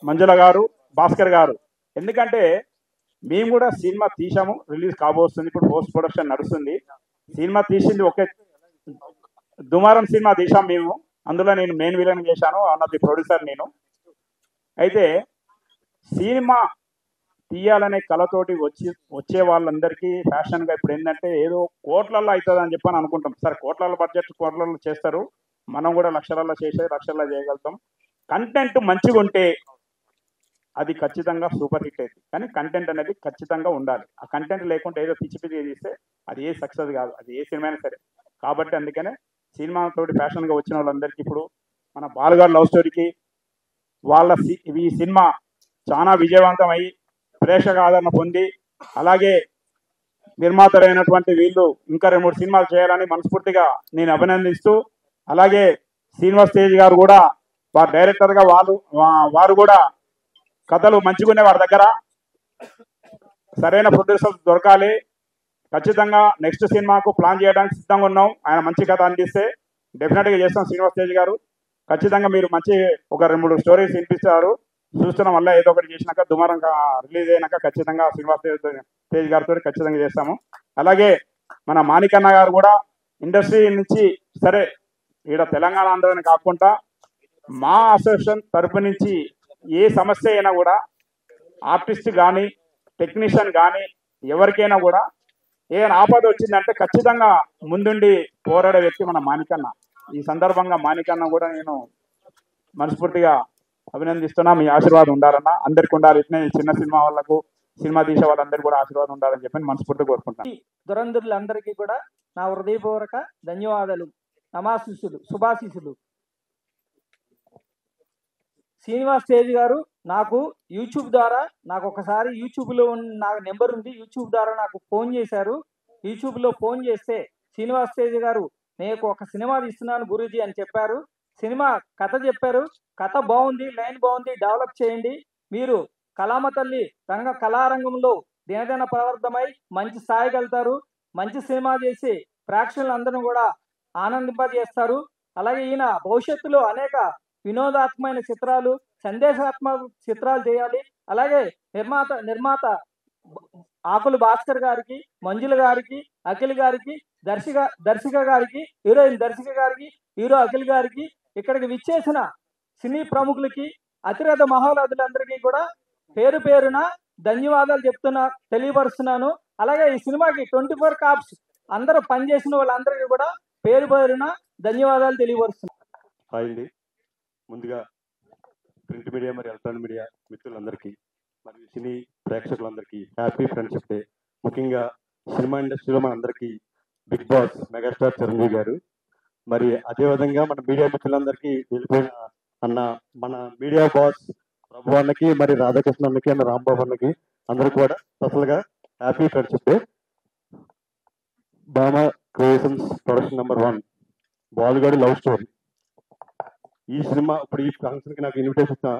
మంజుల గారు, భాస్కర్ గారు, ఎందుకంటే మేము కూడా సినిమా తీసాము, రిలీజ్ కాబోస్తుంది, ఇప్పుడు పోస్ట్ ప్రొడక్షన్ నడుస్తుంది. సినిమా తీసింది ఒకే దుమారం సినిమా తీసాం మేము, అందులో నేను మెయిన్ విలన్ చేశాను, అన్నది ప్రొడ్యూసర్ నేను. అయితే సినిమా తీయాలనే కళతోటి వచ్చే వాళ్ళందరికీ ఫ్యాషన్గా ఇప్పుడు ఏంటంటే ఏదో కోట్లల్లో అవుతుంది అని చెప్పని అనుకుంటాం. సరే కోట్లలో బడ్జెట్ కోట్లలో చేస్తారు, మనం కూడా లక్షలలో లక్షల్లో చేయగలుగుతాం. కంటెంట్ మంచిగా ఉంటే అది ఖచ్చితంగా సూపర్ హిట్ అవుతుంది. కానీ కంటెంట్ అనేది ఖచ్చితంగా ఉండాలి. ఆ కంటెంట్ లేకుంటే ఏదో పిచ్చి తీస్తే అది ఏ సక్సెస్ కాదు, అది ఏ సినిమా అయినా సరే. కాబట్టి అందుకనే సినిమాతోటి ఫ్యాషన్గా వచ్చిన వాళ్ళందరికీ ఇప్పుడు మన బాలుగారు లవ్ స్టోరీకి ఈ సినిమా చాలా విజయవంతం అయ్యి ప్రేక్షక ఆదరణ పొంది, అలాగే నిర్మాతలైనటువంటి వీళ్ళు ఇంకా 2-3 సినిమాలు చేయాలని మనస్ఫూర్తిగా నేను అభినందిస్తూ, అలాగే శ్రీనివాస్ తేజ్ గారు కూడా వారు డైరెక్టర్గా వారు కూడా కథలు మంచిగానే వారి దగ్గర సరైన ప్రొడ్యూసర్స్ దొరకాలి. ఖచ్చితంగా నెక్స్ట్ సినిమాకు ప్లాన్ చేయడానికి సిద్ధంగా ఉన్నాం. ఆయన మంచి కథ అందిస్తే డెఫినెట్గా చేస్తాం. శ్రీనివాస్ తేజ్ గారు ఖచ్చితంగా మీరు మంచి ఒక 2-3 స్టోరీస్ వినిపిస్తారు. చూస్తున్నాం, వల్ల ఏదో ఒకటి చేసినాక దుమారం రిలీజ్ అయినాక ఖచ్చితంగా శ్రీనివాస్ తేజ్ గారితో ఖచ్చితంగా చేస్తాము. అలాగే మన మాణికన్న గారు కూడా ఇండస్ట్రీ నుంచి సరే ఇక్కడ తెలంగాణ ఆంధ్రని కాకుండా మా అసోసియేషన్ తరపు నుంచి ఏ సమస్య అయినా కూడా ఆర్టిస్ట్ కానీ టెక్నీషియన్ కానీ ఎవరికైనా కూడా ఏదైనా ఆపద వచ్చిందంటే ఖచ్చితంగా ముందుండి పోరాడే వ్యక్తి మన మాణికన్న. ఈ సందర్భంగా మాణికన్న కూడా నేను మనస్ఫూర్తిగా అభినందిస్తున్నా. మీ ఆశీర్వాదం ఉండాలన్నా, అందరికి ఉండాలి. ఇట్నే చిన్న సినిమా వాళ్ళకు సినిమా తీసే వాళ్ళందరికీ కూడా ఆశీర్వాదం ఉండాలని చెప్పి మనస్ఫూర్తిగా కోరుకుంటాను. దురంధరులందరికీ కూడా నా హృదయపూర్వక ధన్యవాదాలు, నమాశిస్సులు, శుభాశీస్సులు. శ్రీనివాస్ తేజ్ గారు నాకు యూట్యూబ్ ద్వారా ఒకసారి యూట్యూబ్లో నాకు నెంబర్ ఉంది, యూట్యూబ్ ద్వారా నాకు ఫోన్ చేశారు. యూట్యూబ్లో ఫోన్ చేస్తే శ్రీనివాస్ తేజ్ గారు నేను ఒక సినిమా తీస్తున్నాను గురూజీ అని చెప్పారు. సినిమా కథ చెప్పారు, కథ బాగుంది, లైన్ బాగుంది, డెవలప్ చేయండి. మీరు కళామ తల్లి కళారంగంలో దినదిన ప్రవర్ధమై మంచి స్థాయికి వెళ్తారు, మంచి సినిమా చేసి ప్రేక్షకులందరూ కూడా ఆనందింపజేస్తారు. అలాగే ఈయన భవిష్యత్తులో అనేక వినోదాత్మకమైన చిత్రాలు, సందేశాత్మక చిత్రాలు చేయాలి. అలాగే నిర్మాత ఆకులు భాస్కర్ గారికి, మంజుల గారికి, అఖిల్ గారికి, దర్శిక గారికి, హీరోయిన్ దర్శిక గారికి, హీరో అఖిల్ గారికి, ఇక్కడికి విచ్చేసిన సినీ ప్రముఖులకి, అతిరథ మహోన్నతులందరికీ కూడా పేరు పేరున ధన్యవాదాలు తెలియపరుస్తున్నాను. అలాగే ఈ సినిమాకి 24 కాప్స్ అందరూ పనిచేసిన వాళ్ళందరికీ కూడా పేరు పేరున ధన్యవాదాలు తెలియపరుస్తున్నాను. హాయ్ అండి, ముందుగా ప్రింట్ మీడియా మరియు ఎలక్ట్రానిక్ మీడియా మిత్రులందరికీ మరియు సినీ ప్రేక్షకులందరికీ హ్యాపీ ఫ్రెండ్షిప్ డే. ముఖ్యంగా సినిమా ఇండస్ట్రీలో మనందరికీ బిగ్ బాస్ మెగాస్టార్ చిరంజీవి గారు, మరి అదేవిధంగా మన మీడియా మిత్రులందరికీ వెళ్ళిపోయిన అన్న మన మీడియా బాస్ ప్రభు అన్నకి, మరి రాధాకృష్ణ అన్నకి, అన్న రాంబాబు అన్నకి అందరికి కూడా స్పెషల్గా happy friendship day. Bama creations production number 1 బాలుగాడి లవ్ స్టోరీ. ఈ సినిమా ఇప్పుడు ఈ ఫంక్షన్కి నాకు ఇన్విటేషన్ ఇచ్చిన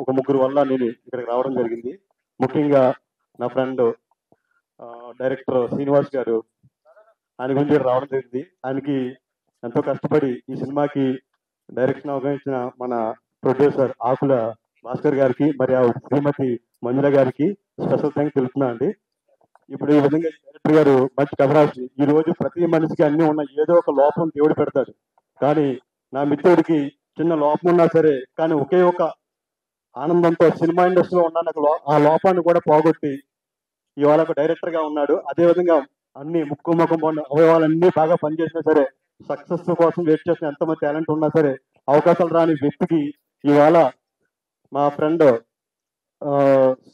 ఒక 3 వల్ల నేను ఇక్కడికి రావడం జరిగింది. ముఖ్యంగా నా ఫ్రెండ్ డైరెక్టర్ శ్రీనివాస్ గారు, ఆయన గురించి ఇక్కడ రావడం జరిగింది. ఆయనకి ఎంతో కష్టపడి ఈ సినిమాకి డైరెక్షన్ అవగాహించిన మన ప్రొడ్యూసర్ ఆకుల భాస్కర్ గారికి మరి ఆ శ్రీమతి మంజుల గారికి స్పెషల్ థ్యాంక్స్ తెలుపుతున్నా అండి. ఇప్పుడు ఈ విధంగా డైరెక్టర్ గారు మంచి కథ రాసి ఈ రోజు ప్రతి మనిషికి అన్ని ఉన్న ఏదో ఒక లోపం దేవుడు పెడతాడు. కానీ నా మిత్రుడికి చిన్న లోపం ఉన్నా సరే కానీ ఒకే ఒక ఆనందంతో సినిమా ఇండస్ట్రీలో ఉన్న నాకు ఆ లోపాన్ని కూడా పోగొట్టి ఇవాళ ఒక డైరెక్టర్ గా ఉన్నాడు. అదేవిధంగా అన్ని ముక్కు ముఖం అవయవాలన్నీ బాగా పనిచేసినా సరే సక్సెస్ కోసం వెయిట్ చేసిన ఎంతమంది టాలెంట్ ఉన్నా సరే అవకాశాలు రాని వ్యక్తికి ఇవాళ మా ఫ్రెండ్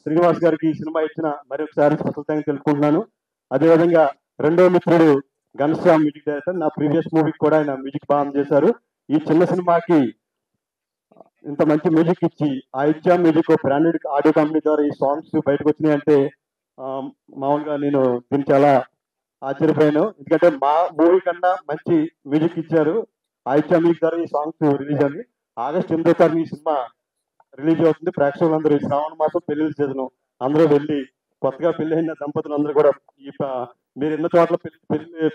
శ్రీనివాస్ గారికి ఈ సినిమా ఇచ్చిన మరొకసారి స్పెషల్ థ్యాంక్స్ తెలుపుకుంటున్నాను. అదేవిధంగా రెండో మిత్రుడు ఘనశ్యామ్ మ్యూజిక్ డైరెక్టర్, నా ప్రీవియస్ మూవీకి కూడా ఆయన మ్యూజిక్ బాగా చేశారు. ఈ చిన్న సినిమాకి ఇంత మంచి మ్యూజిక్ ఇచ్చి ఆ ఇచ్చా మ్యూజిక్ బ్రాండెడ్ ఆడియో కంపెనీ ద్వారా ఈ సాంగ్స్ బయటకు వచ్చినాయి అంటే మామూలుగా నేను దీన్ని చాలా ఆశ్చర్యపోయాను. ఎందుకంటే మా మూవీ కన్నా మంచి మ్యూజిక్ ఇచ్చారు. ఆ ఇచ్చా మ్యూజిక్ ద్వారా ఈ సాంగ్స్ రిలీజ్ అయింది. ఆగస్టు 8వ తారీఖు ఈ సినిమా రిలీజ్ అవుతుంది. ప్రేక్షకులందరూ ఈ శ్రావణ మాసం పెళ్లి సీజన్ అందరూ వెళ్ళి కొత్తగా పెళ్లి అయిన దంపతులందరూ కూడా ఈ మీరు ఎన్నో చోట్ల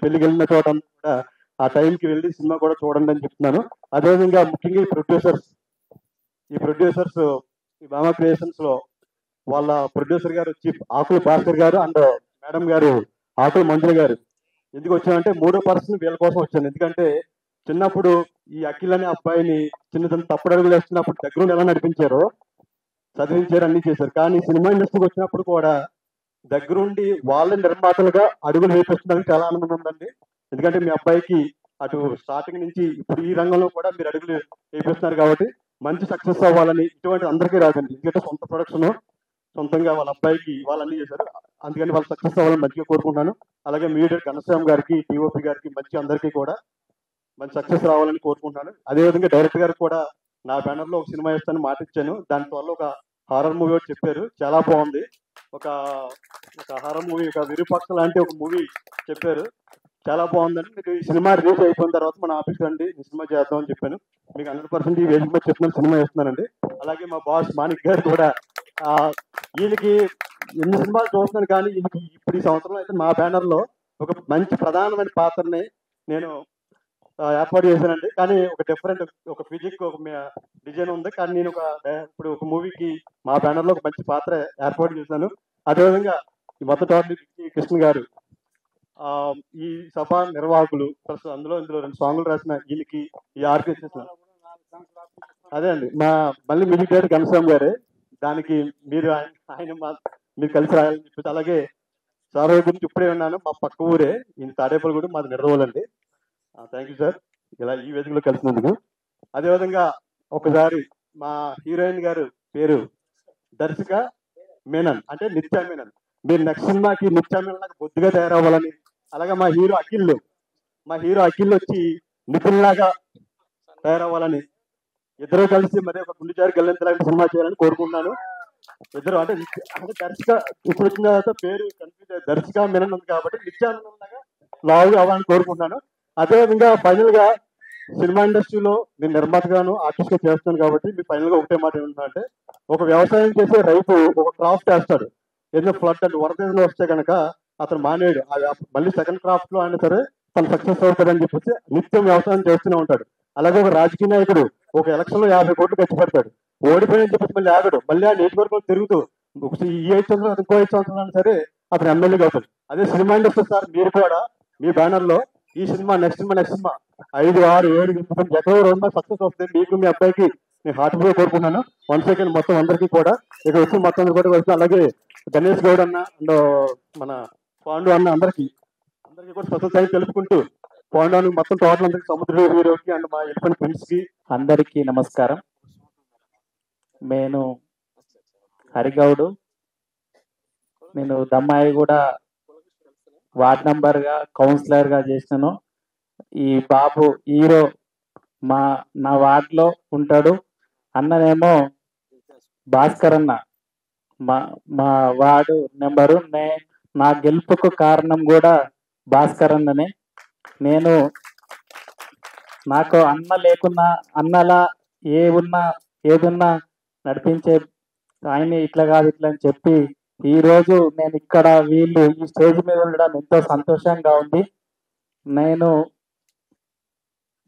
పెళ్లికి వెళ్ళిన చోట కూడా ఆ టైంకి వెళ్ళి సినిమా కూడా చూడండి అని చెప్తున్నాను. అదేవిధంగా ముఖ్యంగా ఈ ప్రొడ్యూసర్స్ ఈ బామా క్రియేషన్స్ లో వాళ్ళ ప్రొడ్యూసర్ గారు వచ్చి ఆకుల భాస్కర్ గారు అండ్ మేడం గారు ఆకుల మంజుల గారు. ఎందుకు వచ్చానంటే మూడో పర్సన్ వీళ్ళ కోసం వచ్చాను. ఎందుకంటే చిన్నప్పుడు ఈ అఖిల్ అనే అబ్బాయిని చిన్న తప్పుడు అడుగులు వేస్తున్నప్పుడు దగ్గరుండి ఎలా నడిపించారో చదివించారు, అన్ని చేశారు. కానీ సినిమా ఇండస్ట్రీకి వచ్చినప్పుడు కూడా దగ్గరుండి వాళ్ళ నిర్మాతలుగా అడుగులు వేపిస్తున్నారు. చాలా ఆనందం ఉందండి. ఎందుకంటే మీ అబ్బాయికి అటు స్టార్టింగ్ నుంచి ఇప్పుడు ఈ రంగంలో కూడా మీరు అడుగులు వేపిస్తున్నారు కాబట్టి మంచి సక్సెస్ అవ్వాలని ఇటువంటి అందరికీ రాదండి. ఎందుకంటే సొంత ప్రొడక్షన్ సొంతంగా వాళ్ళ అబ్బాయికి వాళ్ళన్నీ చేశారు. అందుకని వాళ్ళు సక్సెస్ అవ్వాలని మంచిగా కోరుకుంటున్నాను. అలాగే మీడియర్ ఘనశ్యామ్ గారికి, టీఓపీ గారికి మంచి అందరికీ కూడా మంచి సక్సెస్ రావాలని కోరుకుంటున్నాను. అదేవిధంగా డైరెక్టర్ గారికి కూడా నా బ్యానర్ లో ఒక సినిమా ఇస్తాను మాట ఇచ్చాను. దాని త్వరలో ఒక హారర్ మూవీ ఒకటి చెప్పారు, చాలా బాగుంది. ఒక హారర్ మూవీ, ఒక విరూపాక్ష లాంటి ఒక మూవీ చెప్పారు, చాలా బాగుందండి. మీకు ఈ సినిమా రిలీజ్ అయిపోయిన తర్వాత మన ఆఫీస్ రండి, ఈ సినిమా చేద్దామని చెప్పాను. మీకు 100% ఈ వేదిక మీద చెప్తున్నాను, సినిమా చేస్తున్నానండి. అలాగే మా బాస్ మాణిక్ గారు కూడా ఈయనకి ఎన్ని సినిమాలు చూస్తున్నాను కానీ ఈయనకి ఇప్పుడు ఈ సంవత్సరంలో అయితే మా బ్యానర్ లో ఒక మంచి ప్రధానమైన పాత్రని నేను ఏర్పాటు చేశానండి. కానీ ఒక డిఫరెంట్ ఒక ఫిజిక్ ఒక డిజైన్ ఉంది. కానీ నేను ఇప్పుడు ఒక మూవీకి మా బ్యానర్ లో ఒక మంచి పాత్ర ఏర్పాటు చేశాను. అదేవిధంగా ఈ మొత్తం టోటల్ కృష్ణ గారు ఈ సభ నిర్వాహకులు ప్లస్ ఇందులో 2 సాంగులు రాసిన వీళ్ళకి ఈ ఆర్కెస్ట్రా అదే అండి మళ్ళీ మ్యూజిక్ డైరెక్టర్ ఘనశ్యామ్ గారే. దానికి మీరు మీరు కలిసి రాయాలని చెప్పేసి, అలాగే సార్ గురించి ఇప్పుడే ఉన్నాను, మా పక్క ఊరే ఈయన తాడేపల్లి కూడా మాది నిడదవోలండి. థ్యాంక్ యూ సార్ ఇలా ఈ వేదికలో కలిసినందుకు. అదేవిధంగా ఒకసారి మా హీరోయిన్ గారు పేరు దర్శిక మేనన్, అంటే నిత్యా మేనన్. మీరు నెక్స్ట్ సినిమాకి నిత్యా మేనన్ నాకు బొద్దుగా తయారవ్వాలని, అలాగే మా హీరో అఖిల్ వచ్చి నితిన్ లాగా తయారవ్వాలని, ఇద్దరు కలిసి మరి ఒక గుండెచారి గల్లంతలాంటి సినిమా చేయాలని కోరుకుంటున్నాను. ఇద్దరు అంటే దర్శక ఇప్పుడు వచ్చిన తర్వాత పేరు కన్ఫ్యూజ్ దర్శక మేనన్ ఉంది కాబట్టి నిత్యా మేనన్ లాగా లావు అవ్వాలని కోరుకుంటున్నాను. అదేవిధంగా ఫైనల్ గా సినిమా ఇండస్ట్రీలో నేను నిర్మాతగాను ఆర్టిస్ట్ గా చేస్తాను కాబట్టి మీకు ఫైనల్ గా ఒకటే మాట ఏంటంటే, ఒక వ్యవసాయం చేసే రైతు ఒక క్రాప్ చేస్తాడు, ఏదైనా ఫ్లడ్ అంటే వరదలు వస్తే కనుక అతను మానేడు, మళ్ళీ సెకండ్ క్రాప్ లో అయినా సరే తను సక్సెస్ అవుతాడని చెప్పేసి నిత్యం వ్యవసాయం చేస్తూనే ఉంటాడు. అలాగే ఒక రాజకీయ నాయకుడు ఒక ఎలక్షన్ లో 50 కోట్లు ఖర్చు పెడతాడు, ఓడిపోయినని చెప్పేసి మళ్ళీ ఆగడు, మళ్ళీ ఆ నియోజకవర్గంలో తిరుగుతూ ఈ 5 సంవత్సరాలు ఇంకో 5 సంవత్సరాలు సరే అతను ఎమ్మెల్యేగా అవుతాడు. అదే సినిమా ఇండస్ట్రీ సార్ మీరు కూడా మీ బ్యానర్ లో ఈ సినిమా నెక్స్ట్ సినిమా 5, 6, 7 ఎక్కడో రోజు సక్సెస్ వస్తుంది. మీకు మీ అబ్బాయికి నేను హార్ట్ఫుల్గా కోరుకున్నాను. 1 సెకండ్ మొత్తం అందరికీ కూడా ఇక్కడ వచ్చిన మొత్తం కూడా వస్తుంది. అలాగే గణేష్ గౌడ్ అన్న అండ్ మన పాండు అన్న అందరికీ కూడా స్పెషల్ థ్యాంక్స్ తెలుపుకుంటూ, పాండు మొత్తం టోటల్ అందరికి సముద్ర హీరోకి అండ్ మా ఎలిఫెంట్ ఫ్రెండ్స్ కి అందరికీ నమస్కారం. నేను హరిగౌడు, నేను దమ్మాయి కూడా వార్డ్ నంబర్ గా కౌన్సిలర్ గా చేసినాను. ఈ బాబు హీరో నా వార్డ్ లో ఉంటాడు. అన్ననేమో భాస్కర్ అన్న మా వార్డు నెంబరు. నా గెలుపుకు కారణం కూడా భాస్కర్ అన్ననే. నాకు అన్న లేకున్నా అన్నలా ఏదున్నా నడిపించే ఆయన ఇట్లా కాదు ఇట్లా అని చెప్పి ఈ రోజు నేను ఇక్కడ వీళ్ళు ఈ స్టేజ్ మీద ఉండడం ఎంతో సంతోషంగా ఉంది. నేను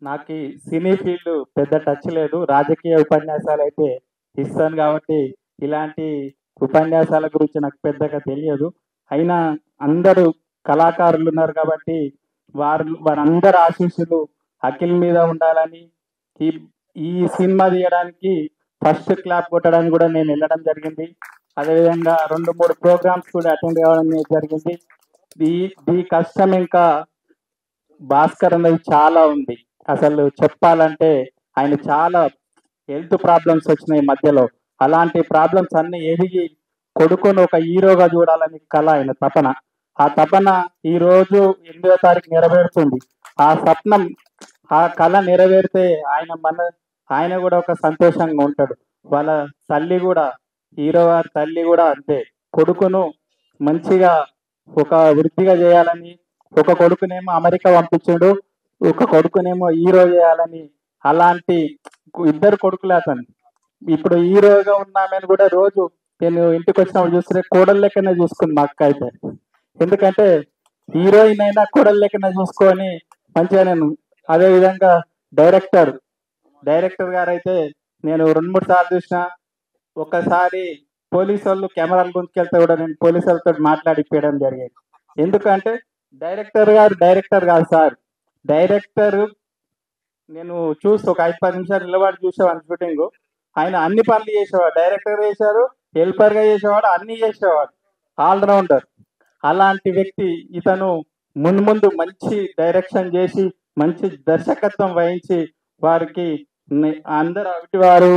నాకు ఈ సినీ ఫీల్డ్ పెద్ద టచ్ లేదు, రాజకీయ ఉపన్యాసాలు అయితే ఇస్తాను కాబట్టి ఇలాంటి ఉపన్యాసాల గురించి నాకు పెద్దగా తెలియదు. అయినా అందరూ కళాకారులు ఉన్నారు కాబట్టి వారందరి ఆశీస్సులు అఖిల్ మీద ఉండాలని, ఈ ఈ సినిమా తీయడానికి ఫస్ట్ క్లాప్ కొట్టడానికి కూడా నేను వెళ్ళడం జరిగింది. అదేవిధంగా 2-3 ప్రోగ్రామ్స్ కూడా అటెండ్ కావడం జరిగింది. ఈ కష్టం ఇంకా భాస్కర్ అనేది చాలా ఉంది. అసలు చెప్పాలంటే ఆయన చాలా హెల్త్ ప్రాబ్లమ్స్ వచ్చినాయి మధ్యలో. అలాంటి ప్రాబ్లమ్స్ అన్ని ఎదిగి కొడుకును ఒక హీరోగా చూడాలని కళ ఆయన తపన. ఆ తపన ఈ రోజు 8వ తారీఖు నెరవేరుతుంది. ఆ స్వప్నం, ఆ కళ నెరవేరితే ఆయన కూడా ఒక సంతోషంగా ఉంటాడు. వాళ్ళ తల్లి కూడా, హీరో గారి తల్లి కూడా అంతే, కొడుకును మంచిగా ఒక వృత్తిగా చేయాలని, ఒక కొడుకునేమో అమెరికా పంపించాడు, ఒక కొడుకునేమో హీరో చేయాలని. అలాంటి 2 కొడుకులే అతను. ఇప్పుడు హీరోగా ఉన్నామని కూడా రోజు నేను ఇంటికి వచ్చినప్పుడు చూస్తే కోడలు లెక్కనే చూసుకుంది మా అక్క అయితే. ఎందుకంటే హీరోయిన్ అయినా కోడలు లెక్కనే చూసుకొని మంచిగా నేను. అదేవిధంగా డైరెక్టర్ గారు అయితే నేను 2-3 సార్లు చూసిన. ఒకసారి పోలీసు వాళ్ళు కెమెరాల గుంచుకెళ్తే కూడా నేను పోలీసు వాళ్ళతో మాట్లాడిపోయడం జరిగేది. ఎందుకంటే డైరెక్టర్ కాదు సార్, డైరెక్టర్. నేను చూసి ఒక 5-10 నిమిషాలు నిలబడి చూసేవాడిని షూటింగ్. ఆయన అన్ని పనులు చేసేవాడు, డైరెక్టర్ చేశారు, హెల్పర్గా చేసేవాడు, అన్ని చేసేవాడు, ఆల్రౌండర్. అలాంటి వ్యక్తి ఇతను ముందు మంచి డైరెక్షన్ చేసి మంచి దర్శకత్వం వహించి వారికి అందరు అవిటి వారు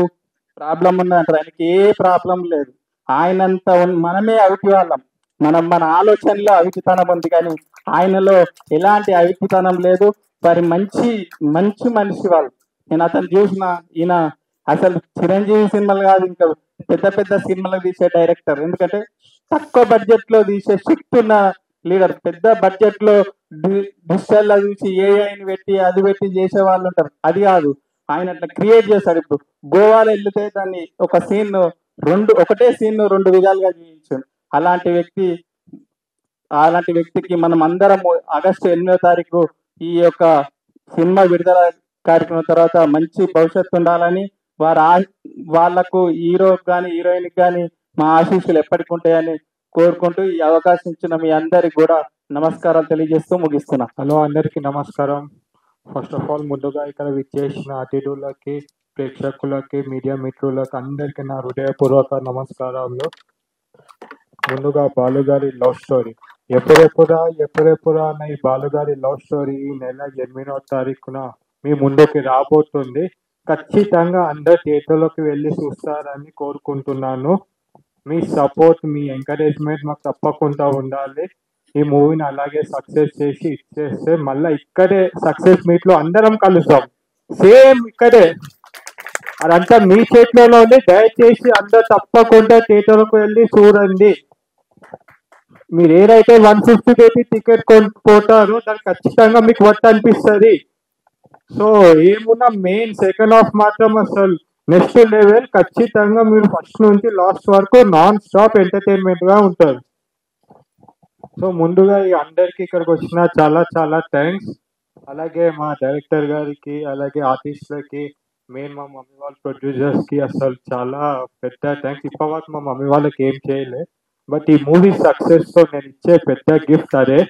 ప్రాబ్లం ఉందంటారు, ఆయనకి ఏ ప్రాబ్లం లేదు. ఆయనంతా మనమే అవిటి వాళ్ళం. మన ఆలోచనలో అవిటితనం ఉంది కానీ ఆయనలో ఎలాంటి అవిటితనం లేదు. వారి మంచి మనిషి వాళ్ళు. నేను అతను చూసిన, ఈయన అసలు చిరంజీవి సినిమాలు కాదు, ఇంకా పెద్ద సినిమాలు తీసే డైరెక్టర్. ఎందుకంటే తక్కువ బడ్జెట్ లో తీసే శక్తి ఉన్న లీడర్. పెద్ద బడ్జెట్ లో డిజిటల్ లో చూసి ఏఐని పెట్టి అది పెట్టి చేసే వాళ్ళు ఉంటారు, అది కాదు. ఆయన అట్లా క్రియేట్ చేస్తాడు. ఇప్పుడు గోవాలో వెళ్తే దాన్ని ఒకటే సీన్ 2 విధాలుగా చూపించాడు. అలాంటి వ్యక్తికి మనం అందరం ఆగస్టు 8వ తారీఖు ఈ యొక్క సినిమా విడుదల కార్యక్రమం తర్వాత మంచి భవిష్యత్తు ఉండాలని, వాళ్లకు హీరోకి కానీ హీరోయిన్కి కానీ మా ఆశీస్సులు ఎప్పటికి ఉంటాయని కోరుకుంటూ ఈ అవకాశం ఇచ్చిన మీ అందరికి కూడా నమస్కారాలు తెలియజేస్తూ ముగిస్తున్నా. హలో, అందరికీ నమస్కారం. ఫస్ట్ ఆఫ్ ఆల్ ముందుగా ఇక్కడ విచ్చేసిన అతిథులకి, ప్రేక్షకులకి, మీడియా మిత్రులకి అందరికీ నా హృదయపూర్వక నమస్కారాలు. ముందుగా బాలుగారి లవ్ స్టోరీ ఎప్పుడెప్పుడా అన్న ఈ బాలుగారి లవ్ స్టోరీ ఈ నెల 8వ తారీఖున మీ ముందుకి రాబోతుంది. ఖచ్చితంగా అందరు థియేటర్లోకి వెళ్ళి చూస్తారని కోరుకుంటున్నాను. మీ సపోర్ట్, మీ ఎంకరేజ్మెంట్ మాకు తప్పకుండా ఉండాలి. ఈ మూవీని అలాగే సక్సెస్ చేసి ఇచ్చేస్తే మళ్ళీ ఇక్కడే సక్సెస్ మీట్ లో అందరం కలుస్తాం. సేమ్ ఇక్కడే, అదంతా మీ చేతిలోనే ఉంది. దయచేసి అందరు తప్పకుండా థియేటర్కు వెళ్ళి చూడండి. మీరు ఏదైతే 150 పెట్టి టికెట్ పోతారో దానికి ఖచ్చితంగా మీకు వర్త్ అనిపిస్తుంది. సో ఏమున్నా మెయిన్ సెకండ్ హాఫ్ మాత్రం అసలు నెక్స్ట్ లెవెల్. ఖచ్చితంగా మీరు ఫస్ట్ నుంచి లాస్ట్ వరకు నాన్ స్టాప్ ఎంటర్టైన్మెంట్ గా ఉంటారు. సో ముందుగా ఈ అందరికి ఇక్కడికి వచ్చిన చాలా థ్యాంక్స్. అలాగే మా డైరెక్టర్ గారికి, అలాగే ఆర్టిస్టులకి, మెయిన్ మా మమ్మీ వాళ్ళ ప్రొడ్యూసర్స్ కి అసలు చాలా పెద్ద థ్యాంక్స్. ఇప్పటివరకు మా మమ్మీ వాళ్ళకి ఏం చేయలే, బట్ ఈ మూవీ సక్సెస్ తో నేను ఇచ్చే పెద్ద గిఫ్ట్ అదే.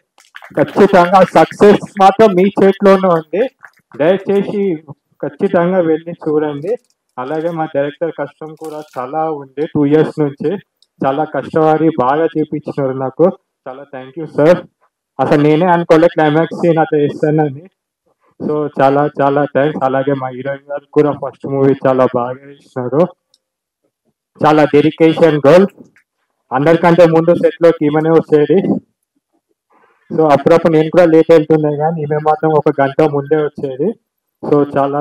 ఖచ్చితంగా సక్సెస్ మాత్రం మీ చేతిలోనే ఉంది. దయచేసి ఖచ్చితంగా వెళ్ళి చూడండి. అలాగే మా డైరెక్టర్ కష్టం కూడా చాలా ఉంది. 2 years నుంచి చాలా కష్టపడి బాగా చూపించినారు నాకు. చాలా థ్యాంక్ యూ సార్. అసలు నేనే అనుకోలే క్లైమాక్స్ సీన్ అట్లా చేస్తానని. సో చాలా థ్యాంక్స్. అలాగే మా హీరోయిన్ గారు కూడా ఫస్ట్ మూవీ చాలా బాగా ఇచ్చినారు. చాలా డెడికేషన్ గర్ల్. అందరికంటే ముందు సెట్ లోకి ఈమెనే వచ్చేది. సో అప్పుడప్పుడు నేను కూడా లేట్ వెళ్తుండే కానీ ఈమె మాత్రం 1 గంట ముందే వచ్చేది. సో చాలా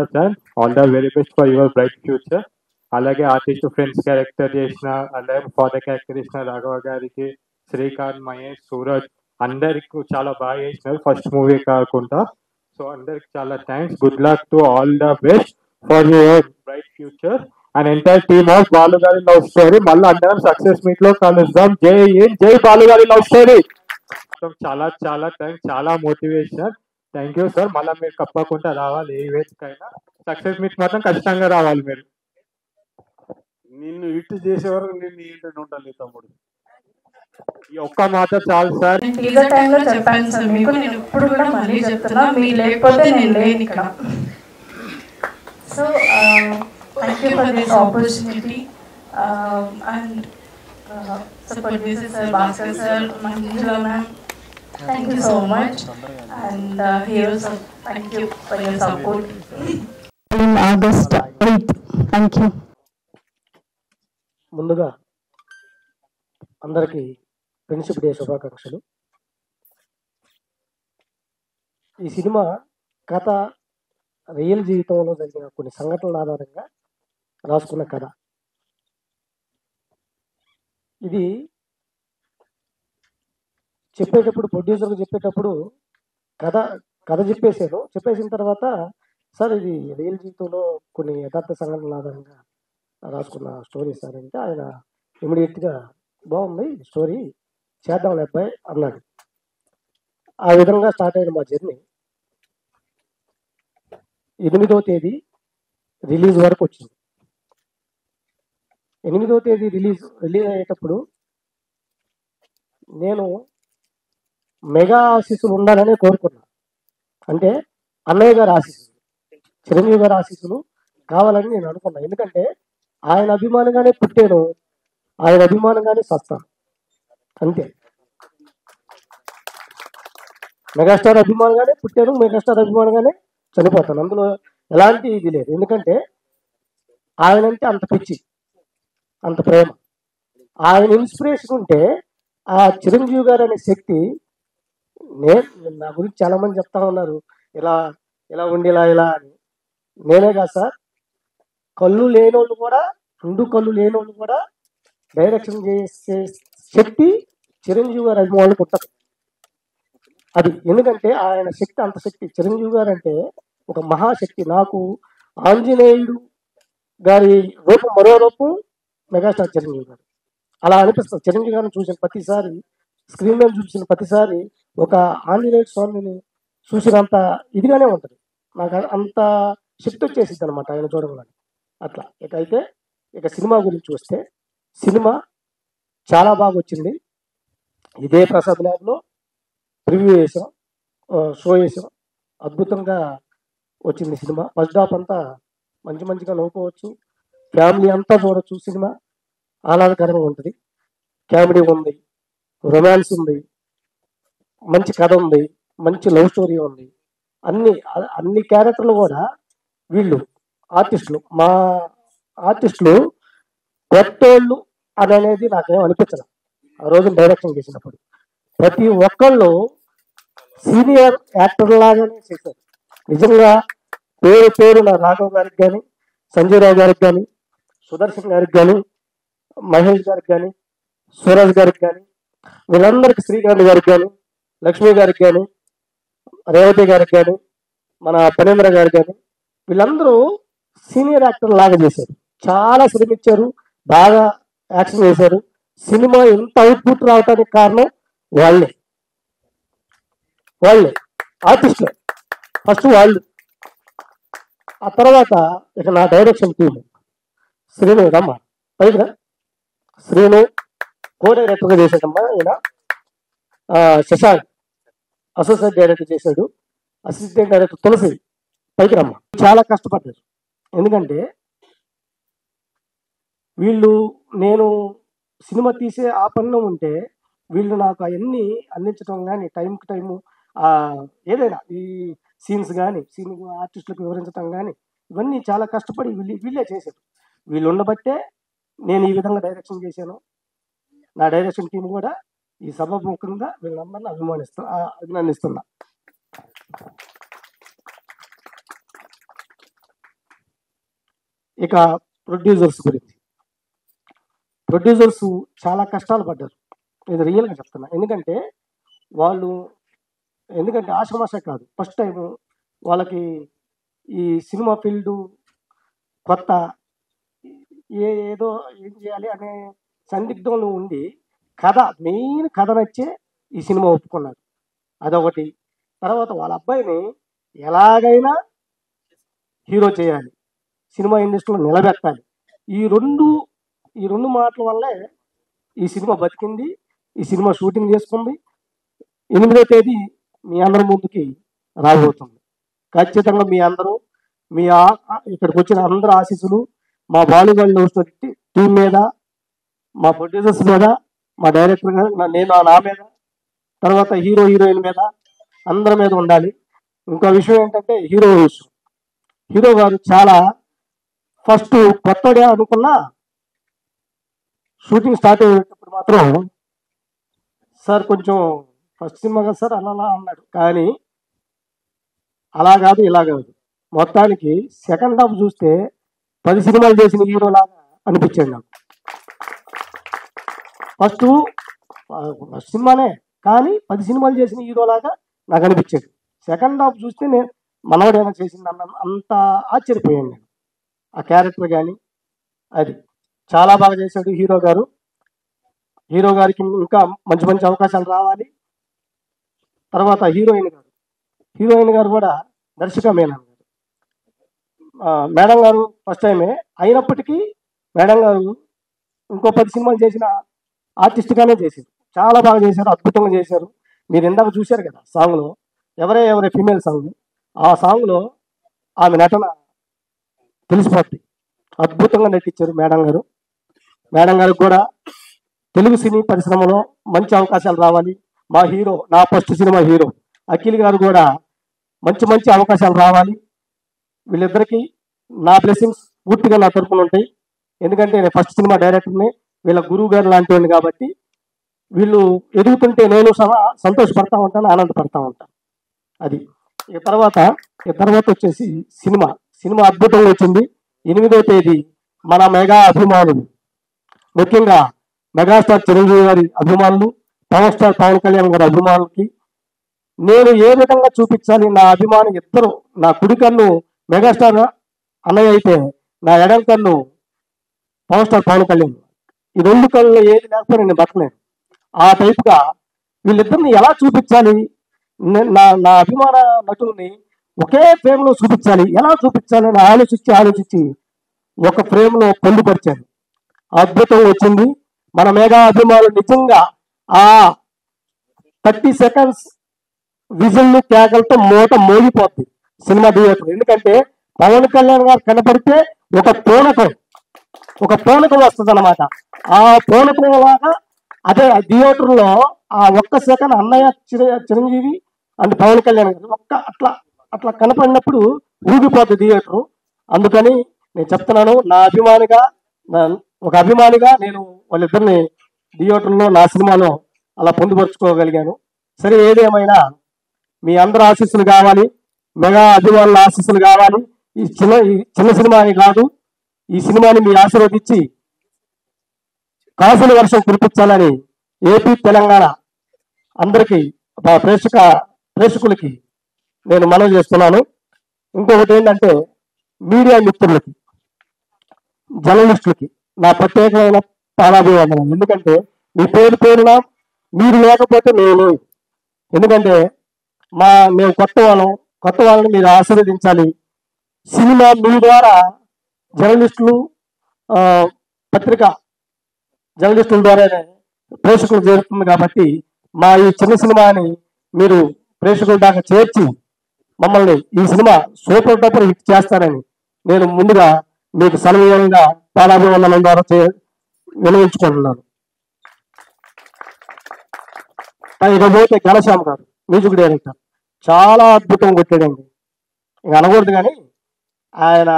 all the very best for your bright future. అలాగే ఆర్టిస్ట్ ఫ్రెండ్స్ క్యారెక్టర్ చేసిన, అలాగే ఫాదర్ క్యారెక్టర్ చేసిన రాఘవ గారికి, శ్రీకాంత్, మహేష్, సూరజ్ అందరికి చాలా బాగా చేసినారు ఫస్ట్ మూవీ కాకుండా. సో అందరికి చాలా thanks. Good luck to all the best for your bright future and entire team of బాలుగారి లవ్ స్టోరీ. మళ్ళీ అందరం సక్సెస్ మీట్ లో కలుద్దాం. జై బాలుగారి లవ్ స్టోరీ. చాలా థ్యాంక్స్. చాలా మోటివేషన్. Thank you sir. మళ్ళీ మీరు తప్పకుండా రావాలి, ఏ వేదికైనా సక్సెస్ మీట్ మాత్రం ఖచ్చితంగా రావాలి మీరు. నిన్ను ఇటు చేసే వరకు నిన్ను ఏంటంటే ఉండాలి తమ్ముడు. ఈ ఒక్క మాట చాలు సార్. టీజర్ టైంలో చెప్పాను సార్ మీకు, నేను ఇప్పుడు కూడా మళ్ళీ చెప్తున్నా, మీరు లేకపోతే నేను లేను ఇక్కడ. So thank you for this opportunity and producer sir, Bhaskar sir, Manjula ma'am, thank you so much. And heroes, thank you for your support. August 8th. Thank you. ముందుగా అందరికీ ఫ్రెండ్షిప్ డే శుభాకాంక్షలు. ఈ సినిమా కథ రియల్ జీవితంలో జరిగిన కొన్ని సంఘటనల ఆధారంగా రాసుకున్న కథ. ఇది చెప్పేటప్పుడు ప్రొడ్యూసర్కి చెప్పేటప్పుడు కథ చెప్పేసిన తర్వాత సార్ ఇది రియల్ జీవితంలో కొన్ని యథార్థ సంఘటనల ఆధారంగా రాసుకున్న స్టోరీ సార్ అంటే ఆయన ఇమీడియట్గా బాగుంది స్టోరీ, చేద్దాం అబ్బాయి అన్నాడు. ఆ విధంగా స్టార్ట్ అయిన మా జర్నీ 8వ తేదీ రిలీజ్ వరకు వచ్చింది. 8వ తేదీ రిలీజ్ అయ్యేటప్పుడు నేను మెగా ఆశీస్సులు ఉండాలని కోరుకున్నా. అంటే అన్నయ్య గారి ఆశీస్సులు, చిరంజీవి గారి ఆశీస్సులు కావాలని నేను అనుకున్నా. ఎందుకంటే ఆయన అభిమానంగానే పుట్టాను, ఆయన అభిమానంగానే సస్తాను, అంతే. మెగాస్టార్ అభిమానంగానే పుట్టాను, మెగాస్టార్ అభిమానంగానే చనిపోతాను, అందులో ఎలాంటి ఇది లేదు. ఎందుకంటే ఆయనంటే అంత పిచ్చి, అంత ప్రేమ. ఆయన ఇన్స్పిరేషన్ ఉంటే ఆ చిరంజీవి గారు అనే శక్తి, నా గురించి చాలా మంది చెప్తా ఉన్నారు ఇలా ఉండి ఇలా అని. నేనే కాదు సార్, కళ్ళు లేనోళ్ళు కూడా, 2 కళ్ళు లేనోళ్ళు కూడా డైరెక్షన్ చేసే శక్తి చిరంజీవి గారి అభిమానులకు ఉంటుంది. అది ఎందుకంటే ఆయన శక్తి అంత శక్తి. చిరంజీవి గారు అంటే ఒక మహాశక్తి. నాకు ఆంజనేయుడు గారి రూపం మరో రూపం మెగాస్టార్ చిరంజీవి గారు. అలా అనిపిస్తుంది. చిరంజీవి గారిని చూసిన ప్రతిసారి, స్క్రీన్ మీద చూసిన ప్రతిసారి ఒక ఆంజనేయుడు స్వామిని చూసినంత ఇదిగానే ఉంటుంది. నాకు అంత శక్తి వచ్చేసింది అనమాట ఆయన చూడగానే. అట్లా ఇక సినిమా గురించి వస్తే, సినిమా చాలా బాగా వచ్చింది. ఇదే ప్రసాద్ ల్యాబ్లో ప్రివ్యూ వేసాం, షో వేసాం. అద్భుతంగా వచ్చింది సినిమా. ఫస్ట్ హాఫ్ అంతా మంచిగా నవ్వుకోవచ్చు, ఫ్యామిలీ అంతా చూడొచ్చు. సినిమా ఆహ్లాదకరంగా ఉంటుంది. కామెడీ ఉంది, రొమాన్స్ ఉంది, మంచి కథ ఉంది, మంచి లవ్ స్టోరీ ఉంది. అన్ని క్యారెక్టర్లు కూడా వీళ్ళు ఆర్టిస్టులు, మా ఆర్టిస్టులు కొత్తోళ్ళు అనేది నాకేం అనిపించదు. ఆ రోజు డైరెక్షన్ చేసినప్పుడు ప్రతి ఒక్కళ్ళు సీనియర్ యాక్టర్ లాగానే చేశారు. నిజంగా పేరు నా రాఘవ్ గారికి కానీ, సంజయ్ రావు గారికి కానీ, సుదర్శన్ గారికి కానీ, మహేష్ గారికి కానీ, సూరజ్ గారికి కానీ, వీళ్ళందరికీ, శ్రీకాంత్ గారికి కానీ, లక్ష్మి గారికి కానీ, రేవతి గారికి కానీ, మన పనేంద్ర గారికి కానీ, వీళ్ళందరూ సీనియర్ యాక్టర్ లాగా చేశారు. చాలా శ్రమించారు, బాగా యాక్షన్ చేశారు. సినిమా ఎంత అవుట్పుట్ రావడానికి కారణం వాళ్ళే ఆర్టిస్టులు. ఫస్ట్ వాళ్ళు, ఆ తర్వాత ఇక నా డైరెక్షన్ టీమ్. శ్రీను రమ్మ పైగా, శ్రీను కో డైరెక్టర్గా చేశాడమ్మా. ఈయన శశాంక్ అసోసియేట్ డైరెక్టర్ చేశాడు, అసిస్టెంట్ డైరెక్టర్ తులసి పైకి రమ్మ. చాలా కష్టపడ్డారు. ఎందుకంటే వీళ్ళు, నేను సినిమా తీసే ఆ పనిలో ఉంటే వీళ్ళు నాకు అవన్నీ అందించడం కానీ, టైంకి టైము ఏదైనా ఈ సీన్స్ కానీ, ఆర్టిస్టులకు వివరించడం కానీ, ఇవన్నీ చాలా కష్టపడి వీళ్ళే చేశారు. వీళ్ళు ఉండబట్టే నేను ఈ విధంగా డైరెక్షన్ చేశాను. నా డైరెక్షన్ టీం కూడా ఈ సభాముఖంగా వీళ్ళందరినీ అభినందిస్తున్నా. ఇక ప్రొడ్యూసర్స్ గురించి, ప్రొడ్యూసర్స్ చాలా కష్టాలు పడ్డారు. ఇది రియల్గా చెప్తున్నా. ఎందుకంటే ఆషామాష కాదు. ఫస్ట్ టైం వాళ్ళకి ఈ సినిమా ఫీల్డ్ కొత్త, ఏదో ఏం చేయాలి అనే సందిగ్ధంలో ఉండి మెయిన్ కథ నచ్చే ఈ సినిమా ఒప్పుకున్నారు. అదొకటి. తర్వాత వాళ్ళ అబ్బాయిని ఎలాగైనా హీరో చేయాలి, సినిమా ఇండస్ట్రీలో నిలబెట్టాలి. ఈ రెండు మాటల వల్లే ఈ సినిమా బతికింది, ఈ సినిమా షూటింగ్ చేసుకుంది. 8వ తేదీ మీ అందరి ముందుకి రాబోతుంది. ఖచ్చితంగా మీ అందరూ ఇక్కడికి వచ్చిన అందరి ఆశీస్సులు మా బాలీవుడ్ టీం మీద, మా ప్రొడ్యూసర్స్ మీద, మా డైరెక్టర్ గారు, నా మీద, తర్వాత హీరోయిన్ మీద, అందరి మీద ఉండాలి. ఇంకో విషయం ఏంటంటే హీరో గారు చాలా ఫస్ట్ కొత్తడే అనుకున్నా, షూటింగ్ స్టార్ట్ అయ్యేటప్పుడు మాత్రం సార్ కొంచెం ఫస్ట్ సినిమా కదా సార్ అలా అన్నాడు. కానీ అలా కాదు ఇలా కాదు, మొత్తానికి సెకండ్ హాఫ్ చూస్తే 10 సినిమాలు చేసిన హీరో లాగా అనిపించాడు నాకు. ఫస్ట్ సినిమానే కానీ 10 సినిమాలు చేసిన హీరో లాగా నాకు అనిపించాడు. సెకండ్ హాఫ్ చూస్తే నేను మనవడేమైనా చేసింది అంత ఆశ్చర్యపోయాను నేను. ఆ క్యారెక్టర్ కానీ అది చాలా బాగా చేశాడు హీరో గారు. హీరో గారికి ఇంకా మంచి మంచి అవకాశాలు రావాలి. తర్వాత హీరోయిన్ గారు కూడా దర్శక మేడం గారు, మేడం గారు ఫస్ట్ టైమే అయినప్పటికీ మేడం గారు ఇంకో 10 సినిమాలు చేసిన ఆర్టిస్ట్గానే చేశారు. చాలా బాగా చేశారు, అద్భుతంగా చేశారు. మీరు ఇందాక చూశారు కదా సాంగ్లో, ఎవరే ఫీమేల్ సాంగ్, ఆ సాంగ్లో ఆమె నటన తెలిసిపోద్ది. అద్భుతంగా నటించారు మేడం గారు. మేడం గారికి కూడా తెలుగు సినీ పరిశ్రమలో మంచి అవకాశాలు రావాలి. మా హీరో, నా ఫస్ట్ సినిమా హీరో అఖిల్ గారు కూడా మంచి మంచి అవకాశాలు రావాలి. వీళ్ళిద్దరికీ నా బ్లెస్సింగ్స్ పూర్తిగా నా తరపున ఉంటాయి. ఎందుకంటే నేను ఫస్ట్ సినిమా డైరెక్టర్ని, వీళ్ళ గురువు గారు లాంటి వాడిని కాబట్టి వీళ్ళు ఎదుగుతుంటే నేను సంతోషపడతా ఉంటాను, ఆనందపడతా ఉంటాను. అది ఈ తర్వాత వచ్చేసి సినిమా అద్భుతంగా వచ్చింది. 8వ తేదీ మన మెగా అభిమానులు, ముఖ్యంగా మెగాస్టార్ చిరంజీవి గారి అభిమానులు, పవర్ స్టార్ పవన్ కళ్యాణ్ గారి అభిమానులకి నేను ఏ విధంగా చూపించాలి, నా అభిమాని ఇద్దరు, నా కుడి కన్ను మెగాస్టార్ అన్నయ్య అయితే నా ఎడమ కన్ను పవర్ స్టార్ పవన్ కళ్యాణ్. ఈ 2 కళ్ళు ఏది లేకపోతే నేను బతకలేను. ఆ టైప్గా వీళ్ళిద్దరిని ఎలా చూపించాలి, నా అభిమాన నటుల్ని ఒకే ఫ్రేమ్లో చూపించాలి, ఎలా చూపించాలి అని ఆలోచించి ఒక ఫ్రేమ్లో పొందుపరిచాను. అద్భుతం వచ్చింది. మన మెగా అభిమానులు నిజంగా ఆ 30 సెకండ్స్ విజిల్ని కేకలతో మూట మోగిపోద్ది సినిమా థియేటర్. ఎందుకంటే పవన్ కళ్యాణ్ గారు కనపడితే ఒక పూనకం వస్తుంది అనమాట. ఆ పూనకం లాగా అదే థియేటర్లో ఆ 1 సెకండ్ అన్నయ్య చిరంజీవి అండ్ పవన్ కళ్యాణ్ గారు అట్లా కనపడినప్పుడు ఊగిపోద్ది థియేటరు. అందుకని నేను చెప్తున్నాను, ఒక అభిమానిగా నేను వాళ్ళిద్దరిని థియేటర్లో నా సినిమాలో అలా పొందుపరుచుకోగలిగాను. సరే, ఏదేమైనా మీ అందరి ఆశీస్సులు కావాలి, మెగా అభిమానుల ఆశీస్సులు కావాలి. ఈ చిన్న సినిమా అని కాదు, ఈ సినిమాని మీ ఆశీర్వదించి కాసుల వర్షం కురిపించాలని ఏపీ తెలంగాణ అందరికీ ప్రేక్షకులకి నేను మనవి చేస్తున్నాను. ఇంకొకటి ఏంటంటే మీడియా మిత్రులకి, జర్నలిస్టులకి నా ప్రత్యేకమైన పాదాభివందనం. ఎందుకంటే మీ పేరున మీరు లేకపోతే మేము. ఎందుకంటే మేము కొత్త వాళ్ళని మీరు ఆశీర్వదించాలి. సినిమా మీ ద్వారా జర్నలిస్టులు, పత్రికా జర్నలిస్టుల ద్వారానే ప్రేక్షకులు చేరుతుంది. కాబట్టి మా ఈ చిన్న సినిమాని మీరు ప్రేక్షకుల దాకా చేర్చి మమ్మల్ని ఈ సినిమా సూపర్ డూపర్ హిట్ చేస్తారని నేను ముందుగా మీకు సన్నిహితంగా పాదాభివందనం ద్వారా వినియోగించుకుంటున్నాను. ఇకపోతే ఘనశ్యామ్ గారు, మ్యూజిక్ డైరెక్టర్, చాలా అద్భుతంగా కొట్టాడండి. ఇక అనకూడదు కానీ ఆయన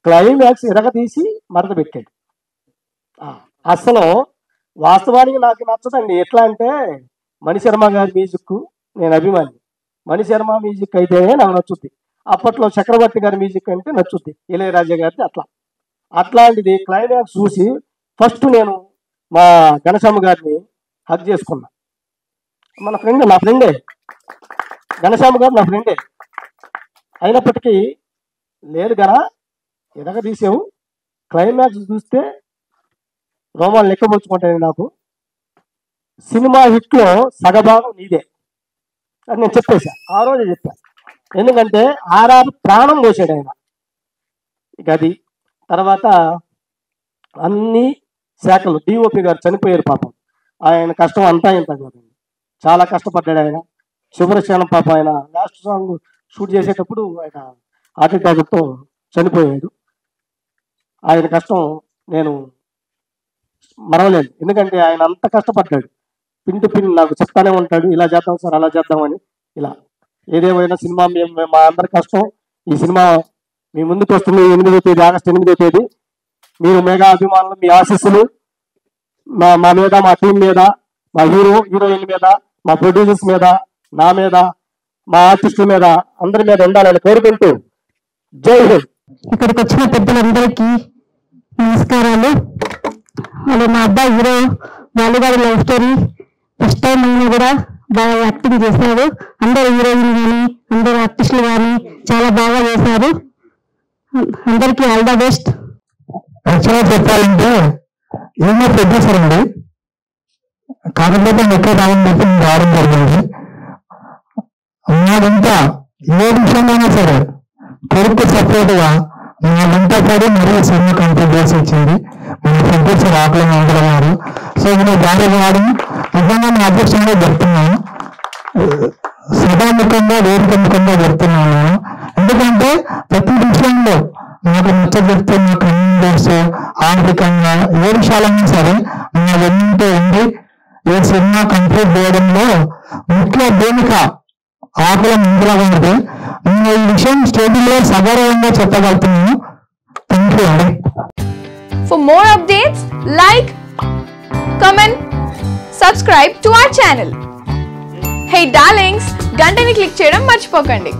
క్లైమాక్స్ ఇరగదీసి మరద పెట్టాడు. అసలు వాస్తవానికి నాకు నచ్చదండి. ఎట్లా అంటే మణిశర్మ గారి మ్యూజిక్ నేను అభిమాని. మణిశర్మ మ్యూజిక్ అయితేనే నాకు నచ్చుద్ది. అప్పట్లో చక్రవర్తి గారి మ్యూజిక్ అంటే నచ్చుద్ది, ఇళయరాజా గారిది. అట్లాంటిది క్లైమాక్స్ చూసి ఫస్ట్ నేను మా ఘనశ్యామ గారిని హక్ చేసుకున్నా. నా ఫ్రెండే ఘనశ్యామ గారు, నా ఫ్రెండే. అయినప్పటికీ లేదు కదా, ఎదగ తీసావు, క్లైమాక్స్ చూస్తే రోమాలు లెక్కబోచుకుంటాయి. నాకు సినిమా హిట్లో సగభాగం నీదే. అని నేను చెప్పేసా, ఆ రోజే చెప్పా. ఎందుకంటే ఆర్ఆర్ ప్రాణం పోసాడు ఆయన. ఇక అది తర్వాత అన్ని శాఖలు డిఓపి గారు చనిపోయారు పాపం. ఆయన కష్టం అంతా ఇంత కాదండి, చాలా కష్టపడ్డాడు ఆయన. శుభ్రశీలం పాప ఆయన లాస్ట్ సాంగ్ షూట్ చేసేటప్పుడు ఆయన హార్ట్ అటాక్తో చనిపోయాడు. ఆయన కష్టం నేను మరవలేదు, ఎందుకంటే ఆయన అంత కష్టపడ్డాడు. పిన్ టు పిన్ నాకు చెప్తానే ఉంటాడు, ఇలా చేద్దాం సార్ అలా చేద్దామని. ఇలా ఏదేమైనా సినిమా మేము మా అందరి కష్టం. ఈ సినిమా మీ ముందుకు వస్తుంది 8వ తేదీ, ఆగస్టు 8వ తేదీ. మీరు మెగా అభిమానులు, మీ ఆశీస్సులు మా మీద, మా టీం మీద, మా హీరోయిన్ మీద, మా ప్రొడ్యూసర్స్ మీద, నా మీద, మా ఆర్టిస్టుల మీద, అందరి మీద ఉండాలని కోరుకుంటూ జై హింద్. ఇక్కడికి వచ్చిన పెద్దలందరికీ నమస్కారాలు. మరి మా అబ్బాయి హీరో బాలుగారి లవ్ స్టోరీ ఫస్ట్ టైం ఆయన కూడా బాగా యాక్టింగ్ చేశాడు. అందరు హీరోయిన్ కానీ అందరు ఆర్టిస్టులు కానీ చాలా బాగా చేశారు. అందరికీ ఆల్ ద బెస్ట్. యాక్చువల్గా చెప్పాలంటే ఏమో ప్రొడ్యూసర్ అండి, కాకపోతే ఎక్కువ రావడం బట్టి నేను రావడం జరిగింది. నాదంతా ఏ విషయంలోనే సరే కొడుకు సపరేట్గా నా వెంట పడి మరీ సినిమా కంప్లీట్ చేసి వచ్చింది మన ప్రొడ్యూసర్ ఆకుల వెంకట గారు. సో నేను భార్య వాడడం నిజంగా నా అదృష్టంగా చెప్తున్నాను, సభాముఖంగా వేదికముఖంగా చెప్తున్నాను నేను. ఎందుకంటే ప్రతి విషయంలో నాకు నచ్చజెప్తే, నాకు చేస్తూ ఆర్థికంగా ఏ విషయాలైనా సరే నా వెన్నంతో ఉండి ఏ సినిమా కంప్లీట్ చేయడంలో ముఖ్య భూమిక ఆకుల మందుల గారిది. నేను ఈ విషయం స్టేడియంలో సగౌరవంగా చెప్పగలుగుతున్నాను. థ్యాంక్ యూ అండి. For more updates, like, comment, subscribe to our channel. Hey darlings, గంటని click చేయడం మర్చిపోకండి.